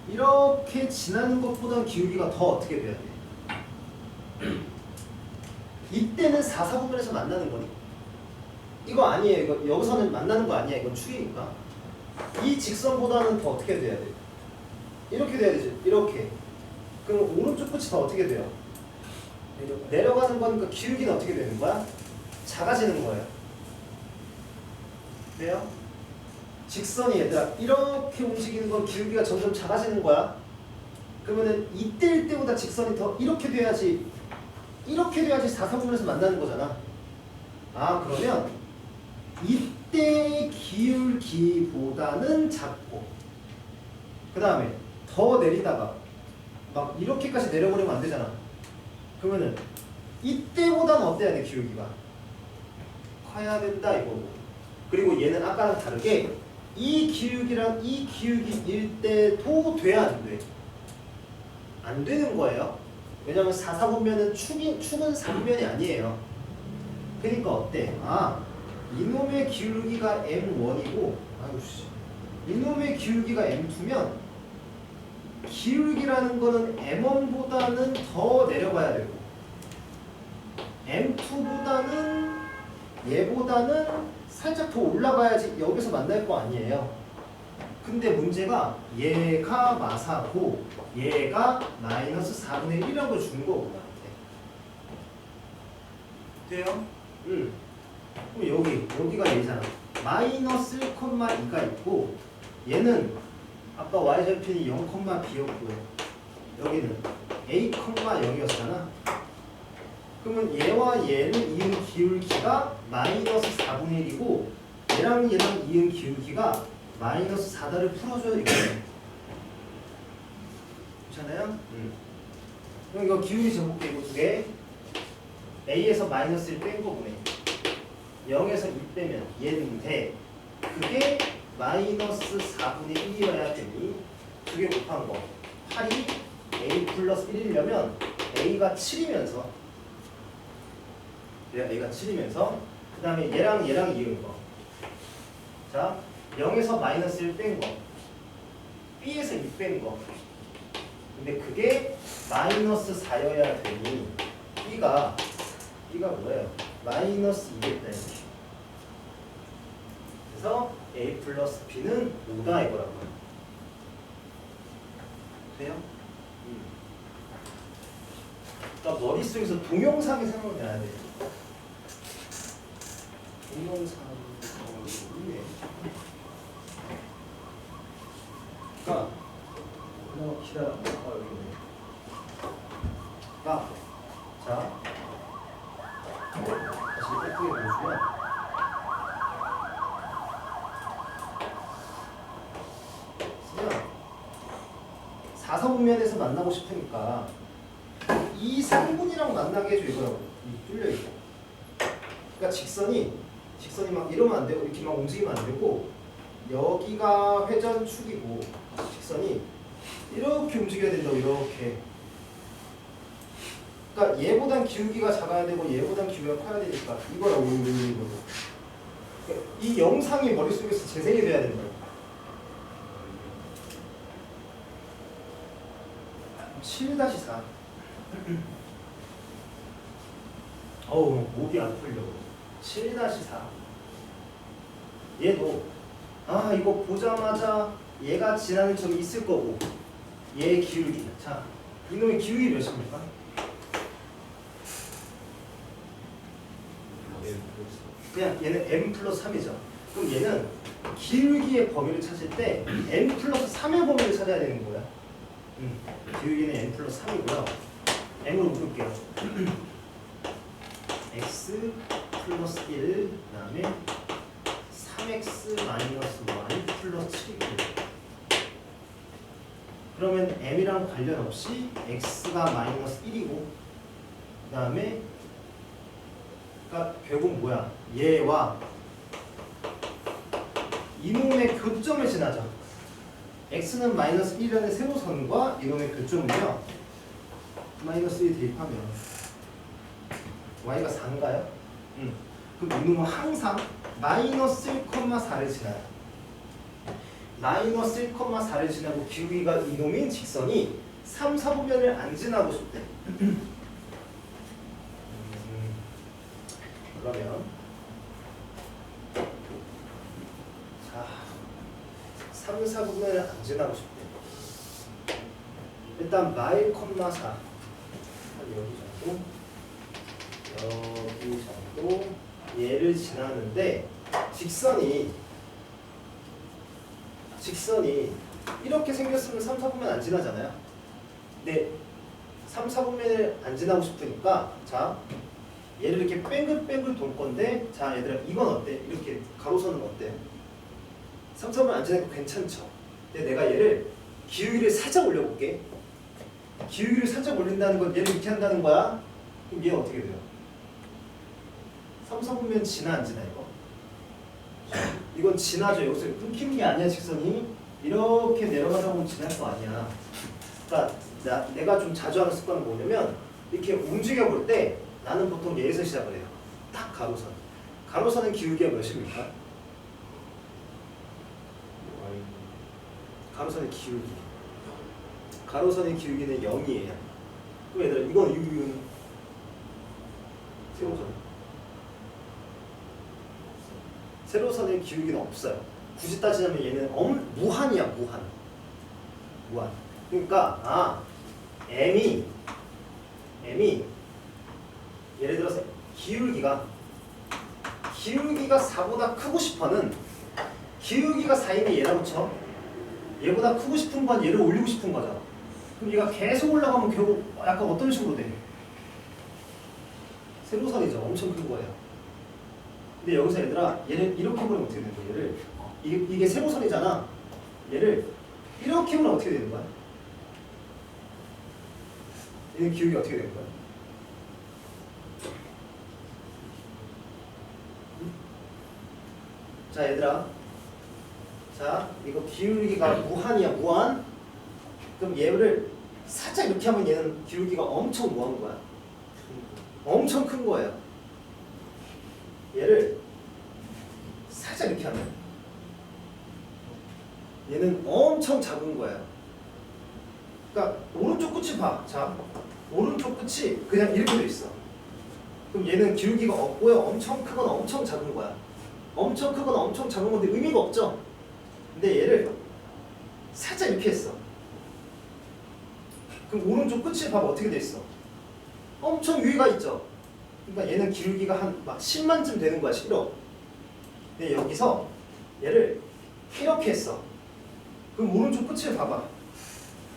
이렇게 지나는 것보다 기울기가 더 어떻게 돼야 돼? 이때는 4, 4분면에서 만나는 거니? 이거 아니에요. 이거 여기서는 만나는 거 아니야. 이건 추이니까. 이 직선보다는 더 어떻게 돼야 돼? 이렇게 돼야 되지. 이렇게. 그럼 오른쪽 끝이 더 어떻게 돼요? 내려가는 거니까 기울기는 어떻게 되는 거야? 작아지는 거예요. 돼요? 직선이 얘들아 이렇게 움직이는 건 기울기가 점점 작아지는 거야. 그러면은 이때일 때보다 직선이 더 이렇게 돼야지 4, 4분면에서 만나는 거잖아. 그러면 이때 기울기보다는 작고 그 다음에 더 내리다가 막 이렇게까지 내려버리면 안 되잖아. 그러면은 이때보다는 어때야 돼 기울기가? 높아야 된다 이거고. 그리고 얘는 아까랑 다르게 이 기울기랑 이 기울기일 때도 돼야 안 돼? 안 되는 거예요. 왜냐면 4, 4분면은 축은 3면이 아니에요. 그러니까 어때? 아, 이놈의 기울기가 M1이고 이놈의 기울기가 M2면 기울기라는 거는 M1보다는 더 내려가야 되고 M2보다는 얘보다는 살짝 더 올라가야지 여기서 만날 거 아니에요. 근데 문제가 얘가 마사고 얘가 마이너스 4분의 1이라는 걸 주는 거고 나한테. 돼요? 응. 그럼 여기가 얘잖아. 마이너스 1,2가 있고 얘는 아까 y절편이 0,b였고요. 여기는 a, 0이었잖아. 그러면 얘와 얘를 이은 기울기가 마이너스 4분의 1이고 얘랑 이은 기울기가 마이너스 4다를 풀어줘야 되거든요. 괜찮아요? 그럼 이거 기울기 적을게. 이거 두 개. a에서 마이너스 1 뺀 거보네. 0에서 2 빼면 얘는 돼. 그게 마이너스 4분의 1이어야 되니 두 개 곱한 거 8이 a 플러스 1이려면 a가 7이면서 a가 7이면서 그 다음에 얘랑 이은 거. 자, 0에서 마이너스 1 뺀 거 b에서 2 뺀 거. 근데 그게 마이너스 4여야 되니 b가 뭐예요? 마이너스 2겠다 이렇게. 그래서 a 플러스 b는 5다 이거라고요. 돼요? 그러니까 머릿속에서 동영상이 생각나야 돼. 동영상 위에. 그러니까 기다려. 여기 있네. 자, 다시 예쁘게 보여주면 4, 4분면에서 만나고 싶으니까 이 상분이랑 만나게 해줘 이거라고. 이 뚫려 있고. 그러니까 직선이 막 이러면 안 되고 이렇게 막 움직이면 안 되고 여기가 회전축이고 직선이 이렇게 움직여야 된다고 이렇게. 그러니까 얘보단 기울기가 작아야 되고 얘보단 기울기가 커야 되니까 이거라고 이거로. 그러니까 이 영상이 머릿속에서 재생이 돼야 된다고. 7-4 어우 목이 안 풀려. 7-4 얘도 이거 보자마자 얘가 지나는 점이 있을 거고 얘의 기울기. 자, 이놈의 기울기 몇입니까? 그냥 얘는 m 플러스 3이죠. 그럼 얘는 기울기의 범위를 찾을 때 m 플러스 3의 범위를 찾아야 되는 거야. 기울기는 m 플러스 3이고요. m으로 묶을게요. x 플러스 1 그 다음에 3x 마이너스 y 플러스 7이고요. 그러면 m이랑 관련 없이 x가 마이너스 1이고 그 다음에 그러니까 결국 뭐야? 얘와 이놈의 교점을 지나죠. x는 마이너스 1이라는 세로선과 이놈의 교점은요 마이너스 1 대입하면 y가 4인가요? 그럼 이놈은 항상 마이너스 1,4를 지나요. 마이너스 1,4를 지나고 기울기가 이놈인 직선이 3, 4분면을 안 지나고 싶대. 그러면 자 3, 4분면을 안 지나고 싶대. 일단 마일, 4 여기 정도 얘를 지나는데 직선이 이렇게 생겼으면 3, 4분면 안 지나잖아요. 근데 3, 4분면을 안 지나고 싶으니까 자 얘를 이렇게 뺑글뺑글 돌 건데 자 얘들아 이건 어때? 이렇게 가로선은 어때? 3, 4분면 안 지나니까 괜찮죠? 근데 내가 얘를 기울기를 살짝 올려볼게. 기울기를 살짝 올린다는 건 얘를 이렇게 한다는 거야. 그럼 얘 어떻게 돼요? 3, 4분면 지나 안 지나 이거? 이건 지나죠. 여기서 끊기는 게 아니야. 직선이 이렇게 내려가다 보면 지날 거 아니야. 그러니까 내가 좀 자주 하는 습관은 뭐냐면 이렇게 움직여 볼 때 나는 보통 얘에서 시작을 해요. 딱 가로선. 가로선의 기울기가 몇입니까? 가로선의 기울기. 가로선의 기울기는 0이에요. 그럼 얘들아 이건 이거는 세로선. 세로선의 기울기는 없어요. 굳이 따지자면 얘는 무한이야. 무한. 그러니까 m이 예를 들어서 기울기가 4보다 크고 싶어는 기울기가 4이면 얘랑 붙여. 얘보다 크고 싶은 건 얘를 올리고 싶은 거잖아. 그럼 얘가 계속 올라가면 결국 약간 어떤 식으로 돼? 세로선이죠. 엄청 큰 거예요. 근데 여기서 얘들아 얘를 이렇게 보면 어떻게 되는 거야? 얘를 이게 세로선이잖아. 얘를 이렇게 보면 어떻게 되는 거야? 얘는 기울기가 어떻게 되는 거야? 자 얘들아, 자 이거 기울기가 무한이야. 무한. 그럼 얘를 살짝 이렇게 하면 얘는 기울기가 엄청 무한 거야. 엄청 큰 거예요. 얘를 살짝 이렇게 하면 얘는 엄청 작은 거예요. 그러니까 오른쪽 끝이 봐. 자 오른쪽 끝이 그냥 이렇게 돼 있어. 그럼 얘는 기울기가 없고요. 엄청 크거나 엄청 작은 거야. 엄청 크거나 엄청 작은 건데 의미가 없죠. 근데 얘를 살짝 이렇게 했어. 그럼 오른쪽 끝이 봐봐 어떻게 돼 있어. 엄청 위가 있죠. 그러니까 얘는 기울기가 한 막 10만쯤 되는 거야. 10억. 근데 여기서 얘를 이렇게 했어. 그럼 오른쪽 끝을 봐봐.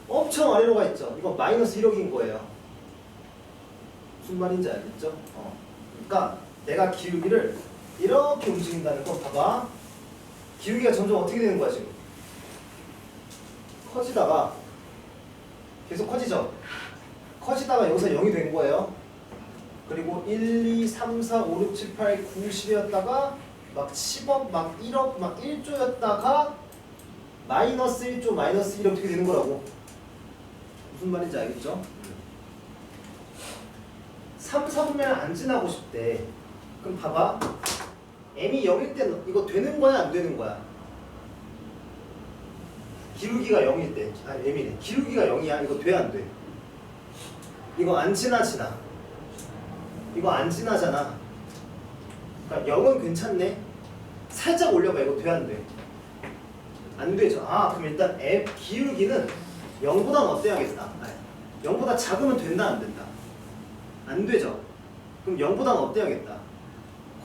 엄청 아래로 가 있죠. 이거 마이너스 1억인 거예요. 무슨 말인지 알겠죠? 그러니까 내가 기울기를 이렇게 움직인다는 건 봐봐. 기울기가 점점 어떻게 되는 거야 지금? 커지다가 계속 커지죠? 커지다가 여기서 0이 된 거예요. 그리고 1, 2, 3, 4, 5, 6, 7, 8, 9, 10이었다가 막 10억, 막 1억, 막 1조였다가 마이너스 1조, 마이너스 1억 어떻게 되는 거라고. 무슨 말인지 알겠죠? 3, 4분면 안 지나고 싶대. 그럼 봐봐. m이 0일 때는 이거 되는 거야 안 되는 거야? 기울기가 0일 때. m이네. 기울기가 0이야. 이거 돼 안 돼? 이거 안 지나. 이거 안 지나잖아. 그러니까 0은 괜찮네. 살짝 올려봐. 이거 돼 안 돼? 안 되죠. 그럼 일단 기울기는 0보다는 어때야겠다. 0보다 작으면 된다 안 된다? 안 되죠. 그럼 0보다는 어때야겠다?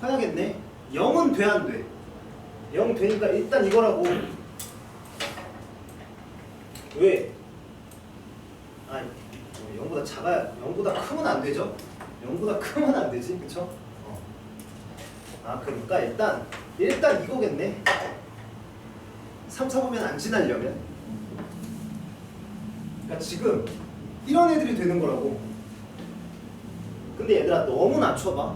커야겠네. 0은 돼 안 돼? 0 되니까 일단 이거라고. 왜? 0보다 작아야 0보다 크면 안 되죠? 0보다 크면 안 되지, 그쵸? 그러니까 일단 이거겠네. 3, 4보면 안 지나려면. 그러니까 지금 이런 애들이 되는 거라고. 근데 얘들아 너무 낮춰봐.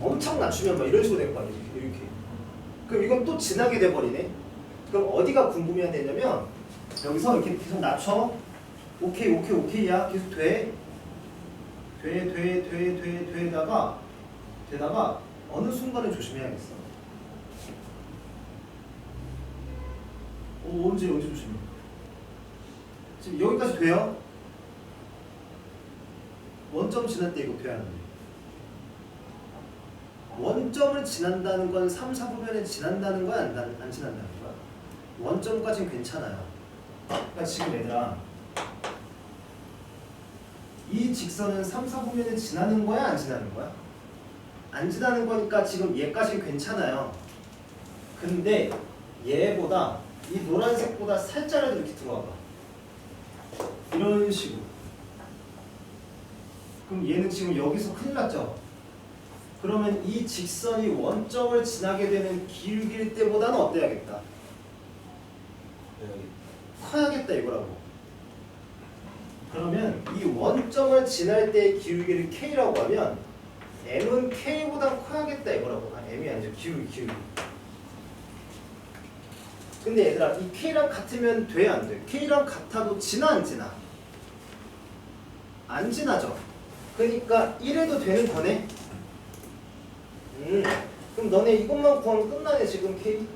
엄청 낮추면 막 이런 식으로 될 거 아니야. 이렇게. 그럼 이건 또 지나게 돼버리네. 그럼 어디가 궁금해야 되냐면 여기서 이렇게 계속 낮춰. 오케이야. 계속 되다가 어느 순간에 조심해야겠어. 언제 조심해. 지금 여기까지 돼요? 원점 지날 때 이거 돼야 하는데. 원점을 지난다는 건 3, 4분면에 지난다는 거야? 안 지난다는 거야? 원점까지는 괜찮아요. 그러니까 지금 얘들아 이 직선은 3, 4분면에 지나는 거야? 안 지나는 거야? 안 지나는 거니까 지금 얘까지는 괜찮아요. 근데 얘보다 이 노란색보다 살짝이라도 이렇게 들어와봐. 이런 식으로. 그럼 얘는 지금 여기서 큰일 났죠? 그러면 이 직선이 원점을 지나게 되는 기울기일 때보다는 어때야겠다? 커야겠다 이거라고. 그러면 이 원점을 지날 때의 기울기를 K라고 하면 m은 k보다 커야겠다 이거라고. m이 아니죠. 기울기. 근데 얘들아 이 k랑 같으면 돼 안 돼? k랑 같아도 지나 안 지나? 안 지나죠. 그러니까 1해도 되는 거네. 그럼 너네 이것만 구하면 끝나네 지금 k.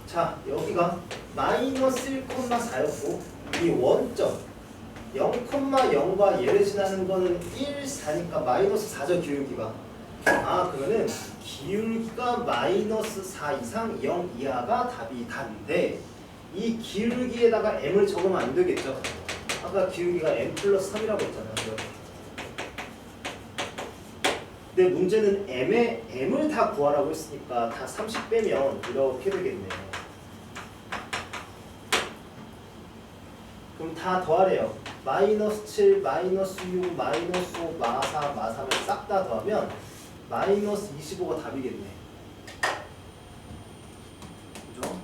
자 여기가 마이너스 1,4였고 이 원점 0,0과 얘를 지나는 거는 1, 4니까 마이너스 4죠 기울기가. 그러면은 기울기가 마이너스 4 이상 0 이하가 답인데 이 기울기에다가 m을 적으면 안 되겠죠. 아까 기울기가 m 플러스 3이라고 했잖아요. 근데 문제는 m을 다 구하라고 했으니까 다 30 빼면 이렇게 되겠네요. 그럼 다 더하래요. 마이너스 7, 마이너스 6, 마이너스 5, 마4, 마3을 싹 다 더하면 마이너스 25가 답이겠네. 그죠?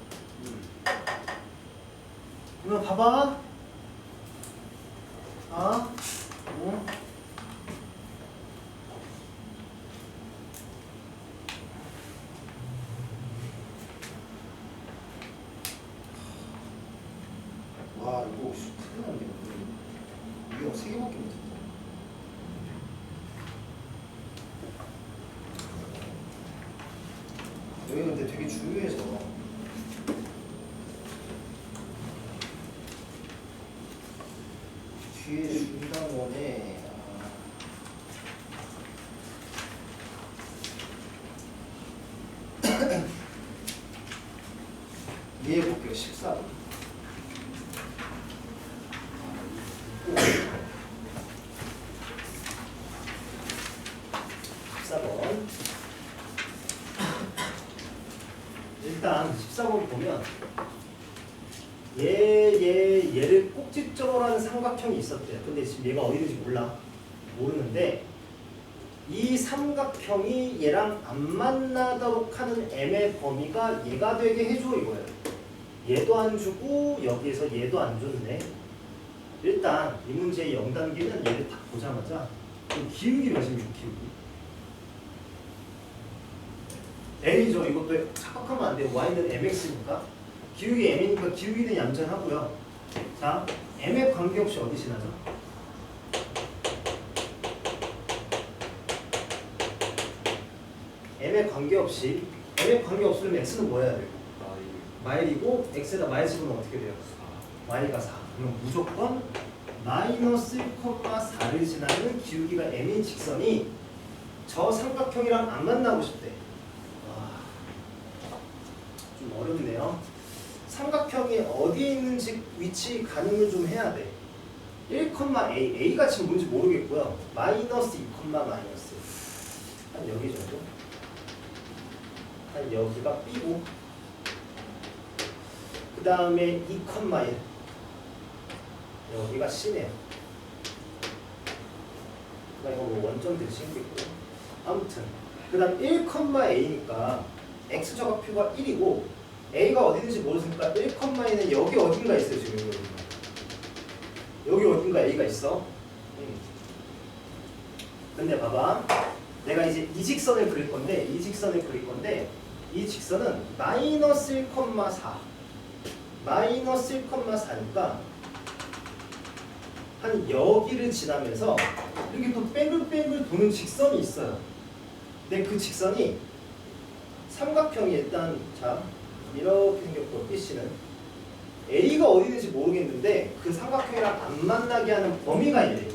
그러면 봐봐. 와 이거 큰일 났네. 이거 3개밖에 못했다. 여기 근데 되게 중요해서 뒤에 중단원에 이해해볼게요. 14번 14번 일단 14번 보면 얘를 꼭지점으로 하는 삼각형이 있었대요. 근데 지금 얘가 어디 있는지 모르는데 이 삼각형이 얘랑 안 만나도록 하는 m의 범위가 얘가 되게 해줘 이거예요. 얘도 안 주고 여기에서 얘도 안 줬네. 일단 이 문제의 0단계는 얘를 딱 보자마자 기울기 몇이면 기울기 m이죠. 이것도 착각하면 안 돼요. y는 mx니까 기울기 m이니까 기울기는 얌전하고요. 자, m에 관계없이 어디 지나죠? m에 관계없이 없으면 x는 뭐 해야 돼요? 마일이고 x에다 마일 집으면 어떻게 돼요? y가 4. 그럼 무조건 마이너스 1,4를 지나는 기울기가 m인 직선이 저 삼각형이랑 안 만나고 싶대. 좀 어렵네요. 삼각형이 어디에 있는지 위치 가늠을 좀 해야 돼. 1,a, a가 지금 뭔지 모르겠고요. 마이너스 2, 마이너스 한 여기 정도? 한 여기가 b고 그 다음에 2,1 여기가 c네요. 그러니까 이거 뭐 원점들이 생겼고 아무튼 그 다음 1,a니까 x좌표가 1이고 a가 어디 있는지 모르니까 1,2는 여기 어딘가 있어요. 지금 여기 어딘가 a가 있어. 근데 봐봐, 내가 이제 이 직선을 그릴 건데 이 직선은 마이너스 1,4 마이너스 1,4니까 한 여기를 지나면서 이렇게 또 뺑글뺑글 도는 직선이 있어요. 근데 그 직선이 삼각형이 일단 자 이렇게 생겼고 BC는 A가 어디 있는지 모르겠는데 그 삼각형이랑 안 만나게 하는 범위가 이래.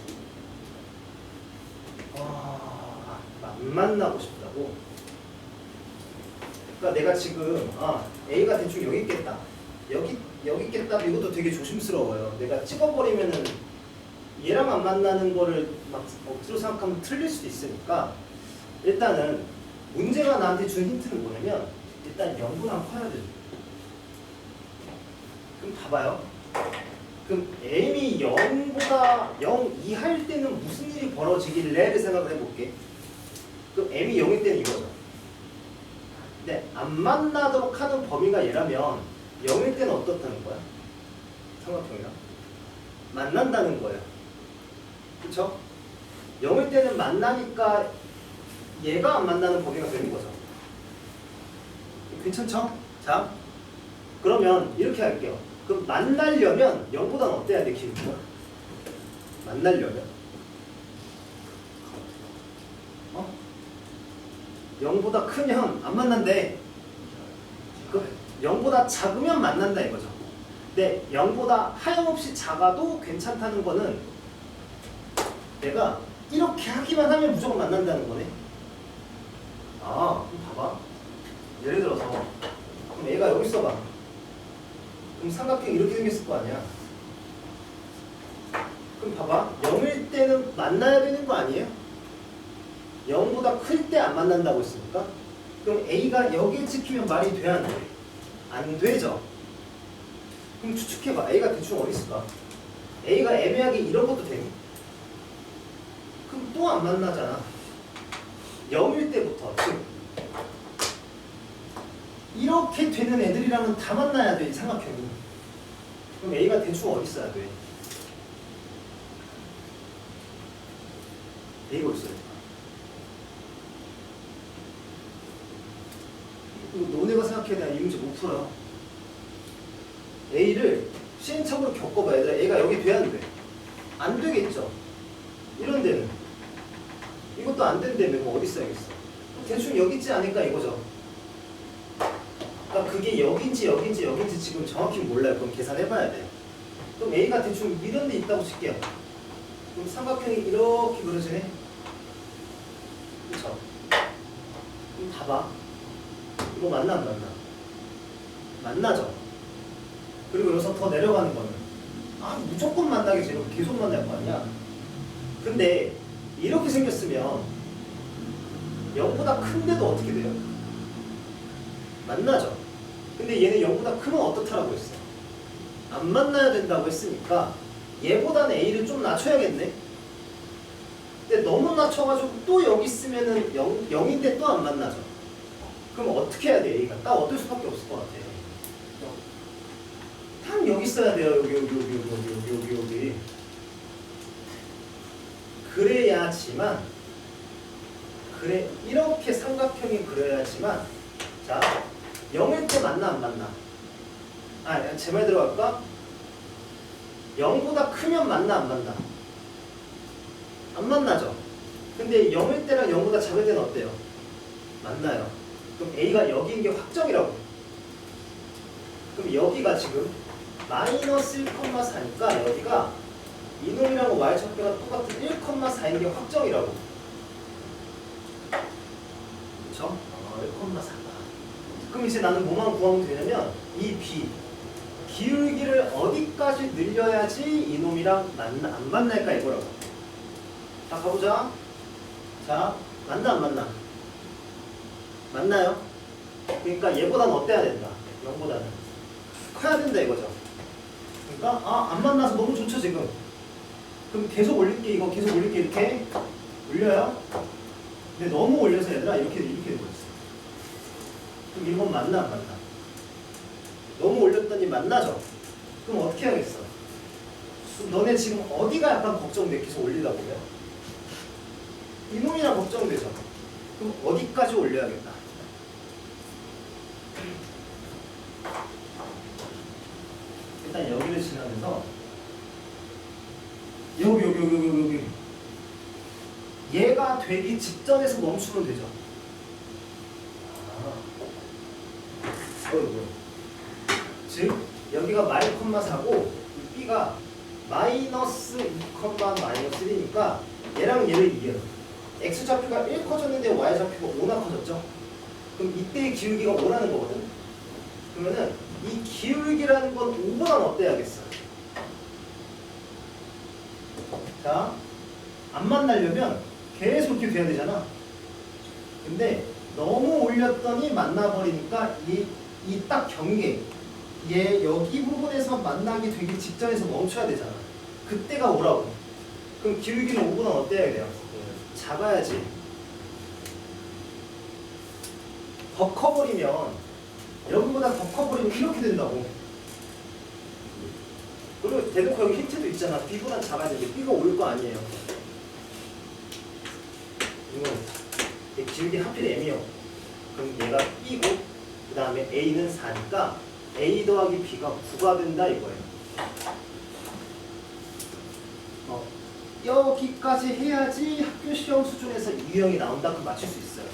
안 만나고 싶다고. 그러니까 내가 지금 A가 대충 여기 있겠다. 여기 있겠다. 이것도 되게 조심스러워요. 내가 찍어버리면은 얘랑 안 만나는 거를 막 억지로 생각하면 틀릴 수도 있으니까 일단은 문제가 나한테 준 힌트는 뭐냐면 일단 0보다 커야 돼. 그럼 봐봐요. 그럼 m이 0보다 0 이하일 때는 무슨 일이 벌어지길래를 생각을 해볼게. 그럼 m이 0일 때는 이거죠. 근데 안 만나도록 하는 범위가 얘라면 0일 때는 어떻다는 거야? 삼각형이랑 만난다는 거예요. 그쵸? 0일 때는 만나니까 얘가 안 만나는 범위가 되는 거죠. 괜찮죠? 자, 그러면 이렇게 할게요. 그럼 만나려면 0보다는 어때야 돼, 기울기가? 만나려면 0보다 크면 안 만난대. 그 0보다 작으면 만난다 이거죠. 근데 0보다 하염없이 작아도 괜찮다는 거는 내가 이렇게 하기만 하면 무조건 만난다는 거네. 아, 그럼 봐봐. 예를 들어서 그럼 얘가 여기 있어봐. 그럼 삼각형 이렇게 생겼을 거 아니야. 그럼 봐봐. 0일 때는 만나야 되는 거 아니에요? 0보다 클 때 안 만난다고 했으니까 그럼 A가 여기에 찍히면 말이 돼, 안 돼? 안 되죠? 그럼 추측해봐. A가 대충 어디 있을까? A가 애매하게 이런 것도 되니? 그럼 또 안 만나잖아. 0일 때부터 즉 이렇게 되는 애들이랑은 다 만나야 돼, 이 삼각형이. 그럼 A가 대충 어디 있어야 돼? A가 어디 있어야 돼? 너네가 생각해야 되나? 이 문제 못 풀어요. A를 시행착오로 겪어봐. 얘들아, A가 여기 돼야 돼. 안 되겠죠? 이런 데는 이것도 안 된다며. 뭐 어디 써야겠어? 대충 여기 있지 않을까 이거죠. 그러니까 그게 여긴지 지금 정확히 몰라요. 그럼 계산해봐야 돼요. 그럼 A가 대충 이런 데 있다고 칠게요. 그럼 삼각형이 이렇게 그려지네. 그쵸? 그럼 봐봐. 이거 만나 안 만나? 만나죠. 그리고 여기서 더 내려가는 거는 무조건 만나겠지. 이렇게 계속 만날 거 아니야. 근데 이렇게 생겼으면 0보다 큰데도 어떻게 돼요? 만나죠. 근데 얘는 0보다 크면 어떻다라고 했어? 안 만나야 된다고 했으니까 얘보다는 A를 좀 낮춰야겠네. 근데 너무 낮춰가지고 또 여기 있으면은 0인데 또 안 만나죠. 그럼 어떻게 해야 돼, A가? 딱 어떨 수밖에 없을 것 같아. 딱 여기 있어야 돼요. 여기. 그래야지만, 이렇게 삼각형이 그려야지만, 자, 0일 때 만나, 안 만나? 제 말 들어갈까? 0보다 크면 만나, 안 만나? 안 만나죠. 근데 0일 때랑 0보다 작을 때는 어때요? 만나요. 그럼 A가 여기인 게 확정이라고. 그럼 여기가 지금 마이너스 1,4니까 여기가 이놈이랑 y좌표가 똑같은 1,4인 게 확정이라고. 그쵸? 1,4가. 그럼 이제 나는 뭐만 구하면 되냐면 이 B 기울기를 어디까지 늘려야지 이놈이랑 안 만날까 이거라고. 자, 가보자. 자, 만나 안 만나? 만나요? 그러니까 얘보다는 어때야 된다? 0보다는 커야 된다 이거죠. 그러니까 안 만나서 너무 좋죠 지금. 그럼 계속 올릴게. 이거 계속 올릴게. 이렇게 올려요. 근데 너무 올려서 얘들아 이렇게 되고 있어. 그럼 이건 만나 안 만나? 너무 올렸더니 만나죠? 그럼 어떻게 하겠어? 너네 지금 어디가 약간 걱정돼? 계속 올리다 보면 이놈이나 걱정되죠? 그럼 어디까지 올려야겠다? 일단 여기를 지나면서 여기 얘가 되기 직전에서 멈추면 되죠. 즉 여기가 마이,4고 B가 마이너스 2, 마이너스 1이니까 얘랑 얘를 이겨요. X좌표가 1 커졌는데 Y좌표가 5나 커졌죠? 그럼 이때의 기울기가 5라는 거거든? 그러면은 이 기울기라는 건 5보다는 어때야겠어? 자, 안 만나려면 계속 이렇게 돼야 되잖아. 근데 너무 올렸더니 만나버리니까 이 딱 경계, 얘 여기 부분에서 만나기 되기 직전에서 멈춰야 되잖아. 그때가 5라고. 그럼 기울기는 5보다는 어때야 돼요? 작아야지. 더 커버리면 여기보다 더 커버리면 이렇게 된다고. 그리고 대놓고 여기 힌트도 있잖아. B보다 작아야 되는데 B가 올 거 아니에요. 이거 지금 이게 하필 M이요. 그럼 얘가 B고 그 다음에 A는 4니까 A 더하기 B가 9가 된다 이거예요. 여기까지 해야지 학교 시험 수준에서 이 유형이 나온다. 그럼 맞출 수 있어요.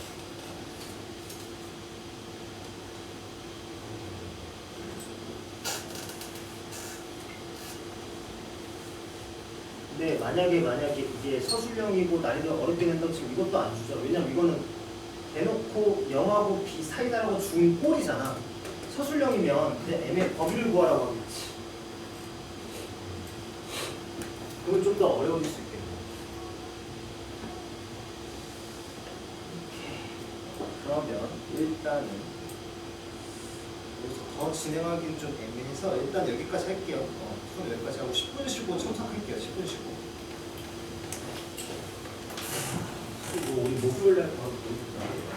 근데 만약에 이게 서술형이고 난이도가 어렵게 된다고 지금 이것도 안 주죠. 왜냐면 이거는 대놓고 영하고 B 사이다라고 준 꼴이잖아. 서술형이면 그냥 M의 범위를 구하라고 하겠지. 그건 좀 더 어려워질 수 있겠네. 그러면 일단은 여기서 더 진행하기는 좀 애매해서 일단 여기까지 할게요. 수업 여기까지 하고 10분 쉬고 첨삭할게요. 10분 쉬고. 그리고 우리 목요일날 바로 보니까